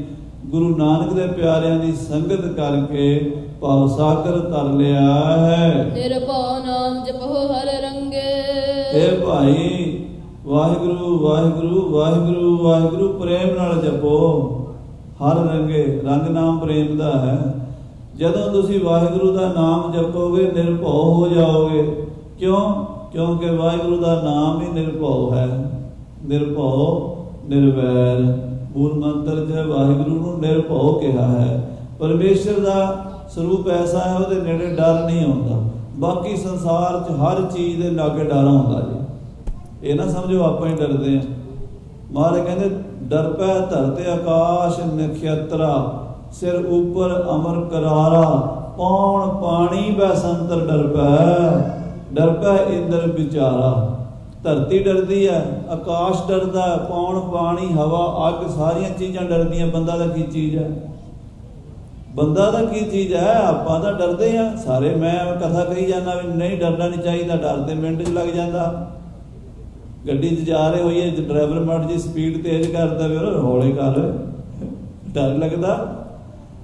ਗੁਰੂ ਨਾਨਕ ਦੇ ਪਿਆਰਿਆਂ ਦੀ ਸੰਗਤ ਕਰਕੇ ਭਵ ਸਾਗਰ ਤਰ ਲਿਆ ਹੈ। ਨਿਰਭਉ ਨਾਮ ਜਪੋ ਹਰ ਰੰਗੇ। ਇਹ ਭਾਈ ਵਾਹਿਗੁਰੂ ਵਾਹਿਗੁਰੂ ਵਾਹਿਗੁਰੂ ਵਾਹਿਗੁਰੂ ਪ੍ਰੇਮ ਨਾਲ ਜਪੋ। ਹਰ ਰੰਗੇ, ਰੰਗ ਨਾਮ ਪ੍ਰੇਮ ਦਾ ਹੈ। ਜਦੋਂ ਤੁਸੀਂ ਵਾਹਿਗੁਰੂ ਦਾ ਨਾਮ ਜਪੋਗੇ ਨਿਰਭਉ ਹੋ ਜਾਓਗੇ। ਕਿਉਂ? ਕਿਉਂਕਿ ਵਾਹਿਗੁਰੂ ਦਾ ਨਾਮ ਹੀ ਨਿਰਭਉ ਹੈ। ਨਿਰਭਉ ਨਿਰਵੈਰ, ਮੂਲ ਮੰਤਰ 'ਚ ਵਾਹਿਗੁਰੂ ਨੂੰ ਨਿਰਭਉ ਕਿਹਾ ਹੈ। ਪਰਮੇਸ਼ਰ ਦਾ ਸਰੂਪ ਐਸਾ ਹੈ ਉਹਦੇ ਨੇੜੇ ਡਰ ਨਹੀਂ ਆਉਂਦਾ। ਬਾਕੀ ਸੰਸਾਰ 'ਚ ਹਰ ਚੀਜ਼ ਦੇ ਲਾਗੇ ਡਰ ਆਉਂਦਾ ਜੀ। ਇਹ ਨਾ ਸਮਝੋ ਆਪਾਂ ਹੀ ਡਰਦੇ ਹਾਂ। ਮਹਾਰਾਜ ਕਹਿੰਦੇ ਡਰ ਪੈ ਧਰਤੇ ਆਕਾਸ਼ ਨਖੇਤਰਾ, ਸਿਰ ਉੱਪਰ ਅਮਰ ਕਰਾਰਾ, ਪੌਣ ਪਾਣੀ ਬੈ ਸੰਤਰ ਡਰ ਪੈ। ਡਰ ਪੈ ਇੰਦਰ ਵਿਚਾਰਾ। ਧਰਤੀ ਡਰਦੀ ਹੈ, ਆਕਾਸ਼ ਡਰਦਾ, ਪੌਣ ਪਾਣੀ ਹਵਾ ਅੱਗ ਸਾਰੀਆਂ ਚੀਜ਼ਾਂ ਡਰਦੀਆਂ। ਬੰਦਾ ਦਾ ਕੀ ਚੀਜ਼ ਹੈ? ਬੰਦਾ ਦਾ ਕੀ ਚੀਜ਼ ਹੈ? ਆਪਾਂ ਤਾਂ ਡਰਦੇ ਹਾਂ ਸਾਰੇ। ਮੈਂ ਕਥਾ ਕਹੀ ਜਾਂਦਾ ਵੀ ਨਹੀਂ ਡਰਨਾ ਨਹੀਂ ਚਾਹੀਦਾ, ਡਰ ਤੇ ਮਿੰਟ 'ਚ ਲੱਗ ਜਾਂਦਾ। ਗੱਡੀ 'ਚ ਜਾ ਰਹੇ ਹੋਈਏ, ਡਰਾਈਵਰ ਮਾੜੀ ਜੀ ਸਪੀਡ ਤੇਜ਼ ਕਰਦਾ, ਫਿਰ ਹੌਲੇ ਕਰ, ਡਰ ਲੱਗਦਾ।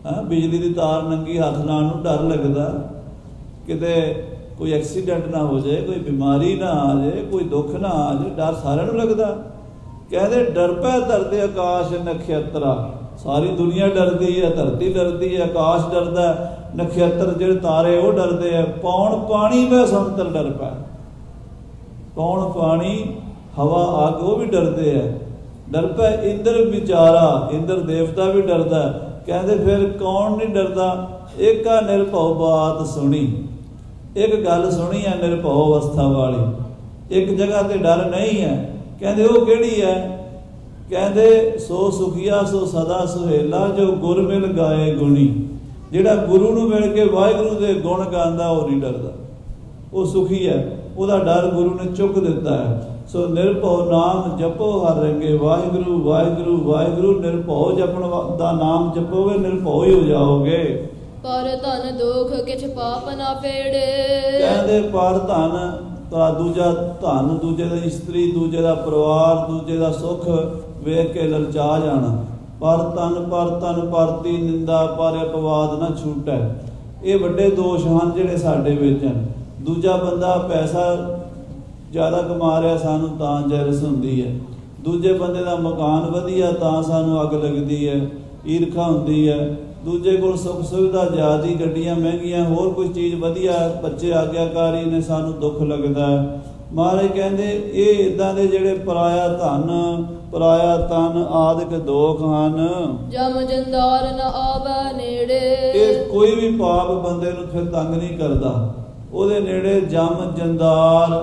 ਹਾਂ, ਬਿਜਲੀ ਦੀ ਤਾਰ ਨੰਗੀ ਹੱਥ ਲਾਉਣ ਨੂੰ ਡਰ ਲੱਗਦਾ। ਕਿਤੇ ਕੋਈ ਐਕਸੀਡੈਂਟ ਨਾ ਹੋ ਜਾਏ, ਕੋਈ ਬਿਮਾਰੀ ਨਾ ਆ ਜਾਏ, ਕੋਈ ਦੁੱਖ ਨਾ ਆ ਜਾਏ, ਡਰ ਸਾਰਿਆਂ ਨੂੰ ਲੱਗਦਾ। ਕਹਿੰਦੇ ਡਰ ਪੈ ਧਰਤੇ ਆਕਾਸ਼ ਨਖੇਤਰਾ, ਸਾਰੀ ਦੁਨੀਆ ਡਰਦੀ ਹੈ, ਧਰਤੀ ਡਰਦੀ ਹੈ, ਆਕਾਸ਼ ਡਰਦਾ, ਨਖੇਤਰ ਜਿਹੜੇ ਤਾਰੇ ਉਹ ਡਰਦੇ ਆ। ਪੌਣ ਪਾਣੀ ਮੈਂ ਸੰਤਰ ਡਰ ਪੈ, ਪੌਣ ਪਾਣੀ ਹਵਾ ਅੱਗ ਉਹ ਵੀ ਡਰਦੇ ਆ। ਡਰ ਪੈ ਇੰਦਰ ਵਿਚਾਰਾ, ਇੰਦਰ ਦੇਵਤਾ ਵੀ ਡਰਦਾ। ਕਹਿੰਦੇ ਫਿਰ ਕੌਣ ਨਹੀਂ ਡਰਦਾ? ਏਕਾ ਨਿਰਭਉ ਬਾਤ ਸੁਣੀ, ਇੱਕ ਗੱਲ ਸੁਣੀ ਹੈ ਨਿਰਭਉ ਅਵਸਥਾ ਵਾਲੀ। ਇੱਕ ਜਗ੍ਹਾ ਤੇ ਡਰ ਨਹੀਂ ਹੈ। ਕਹਿੰਦੇ ਉਹ ਕਿਹੜੀ ਹੈ? ਕਹਿੰਦੇ ਸੋ ਸੁਖੀਆ ਸੋ ਸਦਾ ਸੁਹੇਲਾ, ਜੋ ਗੁਰ ਮਿਲ ਗਾਏ ਗੁਣੀ। ਜਿਹੜਾ ਗੁਰੂ ਨੂੰ ਮਿਲ ਕੇ ਵਾਹਿਗੁਰੂ ਦੇ ਗੁਣ ਗਾਉਂਦਾ ਉਹ ਨਹੀਂ ਡਰਦਾ, ਉਹ ਸੁਖੀ ਹੈ। ਉਹਦਾ ਡਰ ਗੁਰੂ ਨੇ ਚੁੱਕ ਦਿੱਤਾ ਹੈ। ਸੋ ਨਿਰਭਉ ਨਾਮ ਜਪੋ ਹਰ ਰੰਗੇ, ਵਾਹਿਗੁਰੂ ਵਾਹਿਗੁਰੂ ਵਾਹਿਗੁਰੂ। ਨਿਰਭਉ ਜਪਣ ਦਾ ਨਾਮ ਜਪੋਗੇ ਨਿਰਭਉ ਹੀ ਹੋ ਜਾਓਗੇ। ਪਰ ਧਨ ਦੁਖ ਕਿਛ ਪਾਪ ਨਾ ਫੇੜੇ। ਕਹਿੰਦੇ ਪਰ ਧਨ ਤਾਂ ਦੂਜਾ ਧਨ, ਦੂਜੇ ਦਾ ਇਸਤਰੀ, ਦੂਜੇ ਦਾ ਪਰਿਵਾਰ, ਦੂਜੇ ਦਾ ਸੁੱਖ ਵੇਖ ਕੇ ਲਲਚਾ ਜਾਣਾ। ਪਰ ਤਨ ਪਰਤੀ ਨਿੰਦਾ, ਪਰ ਅਪਵਾਦ ਨਾ ਛੂਟੈ। ਇਹ ਵੱਡੇ ਦੋਸ਼ ਹਨ ਜਿਹੜੇ ਸਾਡੇ ਵਿੱਚ ਹਨ। ਦੂਜਾ ਬੰਦਾ ਪੈਸਾ ਜ਼ਿਆਦਾ ਕਮਾ ਰਿਹਾ, ਸਾਨੂੰ ਤਾਂ ਜੈਲਸ ਹੁੰਦੀ ਹੈ। ਦੂਜੇ ਬੰਦੇ ਦਾ ਮਕਾਨ ਵਧੀਆ ਤਾਂ ਸਾਨੂੰ ਅੱਗ ਲੱਗਦੀ ਹੈ, ਈਰਖਾ ਹੁੰਦੀ ਹੈ। ਦੂਜੇ ਕੋਲ ਸੁੱਖ ਸੁਵਿਧਾ ਜ਼ਿਆਦਾ, ਗੱਡੀਆਂ ਮਹਿੰਗੀਆਂ, ਹੋਰ ਕੋਈ ਚੀਜ਼ ਵਧੀਆ, ਬੱਚੇ ਆਗਿਆਕਾਰੀ ਨੇ, ਸਾਨੂੰ ਦੁੱਖ ਲੱਗਦਾ ਹੈ। ਮਹਾਰਾਜ ਕਹਿੰਦੇ ਇਹ ਇਦਾਂ ਦੇ ਜਿਹੜੇ ਪਰਾਇਆ ਧਨ ਪਰਾਇਆ ਤਨ ਆਦਿਕ ਦੋਖ ਹਨ, ਜਮ ਜੰਦਾਰ ਨ ਆਵੈ ਨੇੜੇ। ਇਹ ਕੋਈ ਵੀ ਪਾਪ ਬੰਦੇ ਨੂੰ ਫਿਰ ਤੰਗ ਨਹੀਂ ਕਰਦਾ। ਉਹਦੇ ਨੇੜੇ ਜਮ ਜੰਦਾਰ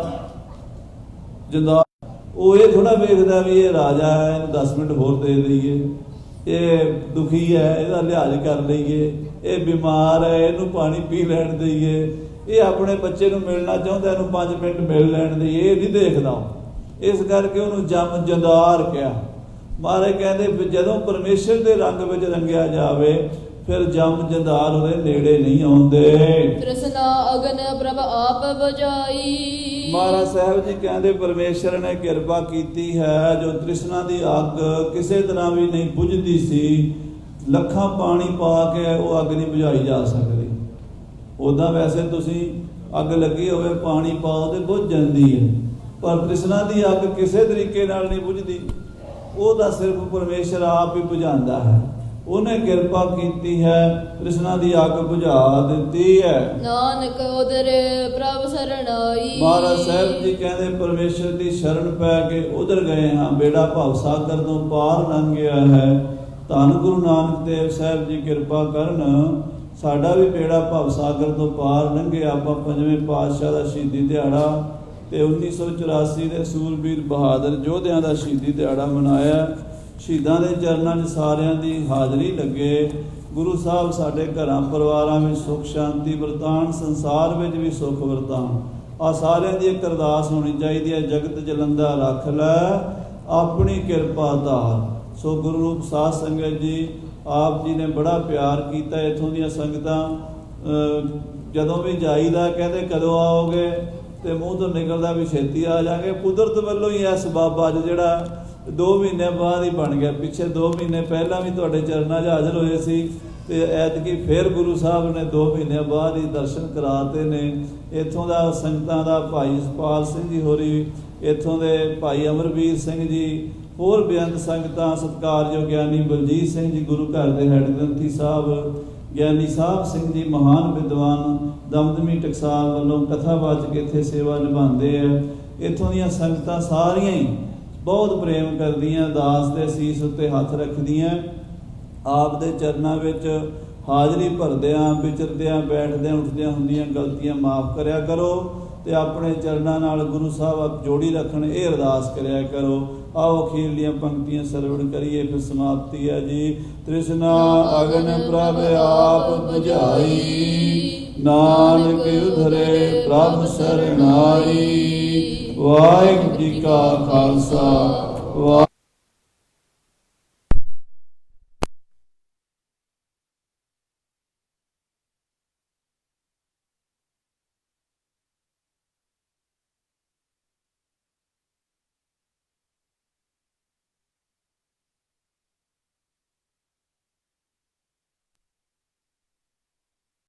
ਉਹ ਇਹ ਥੋੜਾ ਵੇਖਦਾ ਵੀ ਇਹ ਰਾਜਾ ਹੈ, ਇਹਨੂੰ 10 ਮਿੰਟ ਹੋਰ ਦੇ ਦਈਏ, ਇਹ ਦੁਖੀ ਹੈ ਇਹਦਾ ਲਿਹਾਜ਼ ਕਰ ਲਈਏ, ਇਹ ਬਿਮਾਰ ਹੈ ਇਹਨੂੰ ਪਾਣੀ ਪੀ ਲੈਣ ਦਈਏ, ਇਹ ਆਪਣੇ ਬੱਚੇ ਨੂੰ ਮਿਲਣਾ ਚਾਹੁੰਦਾ ਇਹਨੂੰ 5 ਮਿੰਟ ਮਿਲ ਲੈਣ ਦਈਏ, ਇਹ ਨਹੀਂ ਦੇਖਦਾ। ਇਸ ਕਰਕੇ ਉਹਨੂੰ ਜਮ ਜੰਦਾਰ ਕਿਹਾ। ਮਹਾਰਾਜ ਕਹਿੰਦੇ ਜਦੋਂ ਪਰਮੇਸ਼ਰ ਦੇ ਰੰਗ ਵਿੱਚ ਰੰਗਿਆ ਜਾਵੇ ਫਿਰ ਜਮ ਜੰਦਾਰ ਉਹਦੇ ਨੇੜੇ ਨਹੀਂ ਆਉਂਦੇ। ਤ੍ਰਿਸ਼ਨਾ ਅਗਨ ਪ੍ਰਭ ਆਪ ਬੁਝਾਈ। ਮਹਾਰਾਜ ਸਾਹਿਬ ਜੀ ਕਹਿੰਦੇ ਪਰਮੇਸ਼ਰ ਨੇ ਕਿਰਪਾ ਕੀਤੀ ਹੈ, ਜੋ ਤ੍ਰਿਸ਼ਨਾ ਦੀ ਅੱਗ ਕਿਸੇ ਤਰ੍ਹਾਂ ਵੀ ਨਹੀਂ ਬੁਝਦੀ ਸੀ, ਲੱਖਾਂ ਪਾਣੀ ਪਾ ਕੇ ਉਹ ਅੱਗ ਨਹੀਂ ਬੁਝਾਈ ਜਾ ਸਕਦੀ। ਉੱਦਾਂ ਵੈਸੇ ਤੁਸੀਂ ਅੱਗ ਲੱਗੀ ਹੋਵੇ ਪਾਣੀ ਪਾਓ ਤੇ ਬੁਝ ਜਾਂਦੀ ਹੈ, ਪਰ ਤ੍ਰਿਸ਼ਨਾ ਦੀ ਅੱਗ ਕਿਸੇ ਤਰੀਕੇ ਨਾਲ ਨਹੀਂ ਬੁਝਦੀ। ਉਹਦਾ ਸਿਰਫ ਪਰਮੇਸ਼ਰ ਆਪ ਹੀ ਬੁਝਾਉਂਦਾ ਹੈ। ਉਹਨੇ ਕਿਰਪਾ ਕੀਤੀ ਹੈ, ਤ੍ਰਿਸ਼ਨਾ ਦੀ ਅੱਗ ਬੁਝਾ ਦਿੱਤੀ ਹੈ। ਨਾਨਕ ਉਦਰੇ ਪ੍ਰਭ ਸਰਣਾਈ। ਮਹਾਰਾਜ ਸਾਹਿਬ ਜੀ ਕਹਿੰਦੇ ਪਰਮੇਸ਼ਰ ਦੀ ਸ਼ਰਨ ਪੈ ਕੇ ਉਧਰ ਗਏ ਹਾਂ, ਬੇੜਾ ਭਵ ਸਾਗਰ ਤੋਂ ਪਾਰ ਲੰਘ ਗਿਆ ਹੈ। ਧੰਨ ਗੁਰੂ ਨਾਨਕ ਦੇਵ ਸਾਹਿਬ ਜੀ ਕਿਰਪਾ ਕਰਨ, ਸਾਡਾ ਵੀ ਬੇੜਾ ਭਵ ਸਾਗਰ ਤੋਂ ਪਾਰ ਲੰਘਿਆ। ਆਪਾਂ ਪੰਜਵੇਂ ਪਾਤਸ਼ਾਹ ਦਾ ਸ਼ਹੀਦੀ ਦਿਹਾੜਾ ਤੇ 1984 ਦੇ ਸੂਰਬੀਰ ਬਹਾਦਰ ਯੋਧਿਆਂ ਦਾ ਸ਼ਹੀਦੀ ਦਿਹਾੜਾ ਮਨਾਇਆ। ਸ਼ਹੀਦਾਂ ਦੇ ਚਰਨਾਂ 'ਚ ਸਾਰਿਆਂ ਦੀ ਹਾਜ਼ਰੀ ਲੱਗੇ। ਗੁਰੂ ਸਾਹਿਬ ਸਾਡੇ ਘਰਾਂ ਪਰਿਵਾਰਾਂ ਵਿੱਚ ਸੁੱਖ ਸ਼ਾਂਤੀ ਵਰਤਾਨ, ਸੰਸਾਰ ਵਿੱਚ ਵੀ ਸੁੱਖ ਵਰਤਾਨ। ਆ ਸਾਰਿਆਂ ਦੀ ਇੱਕ ਅਰਦਾਸ ਹੋਣੀ ਚਾਹੀਦੀ ਹੈ, ਜਗਤ ਜਲੰਦਾ ਰੱਖ ਲੈ ਆਪਣੀ ਕਿਰਪਾ ਧਾਰ। ਸੋ ਗੁਰੂ ਰੂਪ ਸਾਧ ਸੰਗਤ ਜੀ, ਆਪ ਜੀ ਨੇ ਬੜਾ ਪਿਆਰ ਕੀਤਾ। ਇੱਥੋਂ ਦੀਆਂ ਸੰਗਤਾਂ ਜਦੋਂ ਵੀ ਜਾਈਦਾ ਕਹਿੰਦੇ ਕਦੋਂ ਆਓਗੇ, ਤੇ ਮੂੰਹ ਤੋਂ ਨਿਕਲਦਾ ਵੀ ਛੇਤੀ ਆ ਜਾਗੇ। ਕੁਦਰਤ ਵੱਲੋਂ ਹੀ ਇਸ ਬਾਬਾ ਅੱਜ ਜਿਹੜਾ 2 ਮਹੀਨੇ ਬਾਅਦ ਹੀ ਬਣ ਗਿਆ। ਪਿੱਛੇ 2 ਮਹੀਨੇ ਪਹਿਲਾਂ ਵੀ ਤੁਹਾਡੇ ਚਰਨਾਂ 'ਚ ਹਾਜ਼ਰ ਹੋਏ ਸੀ, ਤੇ ਐਤਕੀ ਫਿਰ ਗੁਰੂ ਸਾਹਿਬ ਨੇ 2 ਮਹੀਨਿਆਂ ਬਾਅਦ ਹੀ ਦਰਸ਼ਨ ਕਰਾਤੇ ਨੇ। ਇੱਥੋਂ ਦਾ ਸੰਗਤਾਂ ਦਾ ਭਾਈ ਸੁਪਾਲ ਸਿੰਘ ਜੀ ਹੋਰੀ, ਇੱਥੋਂ ਦੇ ਭਾਈ ਅਮਰਵੀਰ ਸਿੰਘ ਜੀ, ਹੋਰ ਬੇਅੰਤ ਸੰਗਤਾਂ, ਸਤਿਕਾਰਯੋਗ ਗਿਆਨੀ ਬਲਜੀਤ ਸਿੰਘ ਜੀ ਗੁਰੂ ਘਰ ਦੇ ਹੈਡ ਗ੍ਰੰਥੀ ਸਾਹਿਬ, ਗਿਆਨੀ ਸਾਹਿਬ ਸਿੰਘ ਜੀ ਮਹਾਨ ਵਿਦਵਾਨ ਦਮਦਮੀ ਟਕਸਾਲ ਵੱਲੋਂ ਕਥਾਵਾਚਕ ਇੱਥੇ ਸੇਵਾ ਨਿਭਾਉਂਦੇ ਆ। ਇੱਥੋਂ ਦੀਆਂ ਸੰਗਤਾਂ ਸਾਰੀਆਂ ਹੀ ਬਹੁਤ ਪ੍ਰੇਮ ਕਰਦੀਆਂ, ਦਾਸ ਦੇ ਸੀਸ ਉੱਤੇ ਹੱਥ ਰੱਖਦੀਆਂ। ਆਪ ਦੇ ਚਰਨਾਂ ਵਿੱਚ ਹਾਜ਼ਰੀ ਭਰਦਿਆਂ, ਵਿਚਰਦਿਆਂ, ਬੈਠਦਿਆਂ, ਉੱਠਦਿਆਂ ਹੁੰਦੀਆਂ ਗਲਤੀਆਂ ਮਾਫ ਕਰਿਆ ਕਰੋ, ਤੇ ਆਪਣੇ ਚਰਨਾਂ ਨਾਲ ਗੁਰੂ ਸਾਹਿਬ ਜੋੜੀ ਰੱਖਣ ਇਹ ਅਰਦਾਸ ਕਰਿਆ ਕਰੋ। ਆਓ ਅਖੀਰਲੀਆਂ ਪੰਕਤੀਆਂ ਸਰਵਣ ਕਰੀਏ, ਫਿਰ ਸਮਾਪਤੀ ਹੈ ਜੀ। ਤ੍ਰਿਸ਼ਨਾ ਅਗਨ ਪ੍ਰਭ ਆਪ ਬੁਝਾਈ, ਨਾਨਕ ਉਧਰੇ ਪ੍ਰਭ ਸਰਣਾਈ। ਵਾਹਿਗੁਰੂ ਜੀ ਕਾ ਖਾਲਸਾ।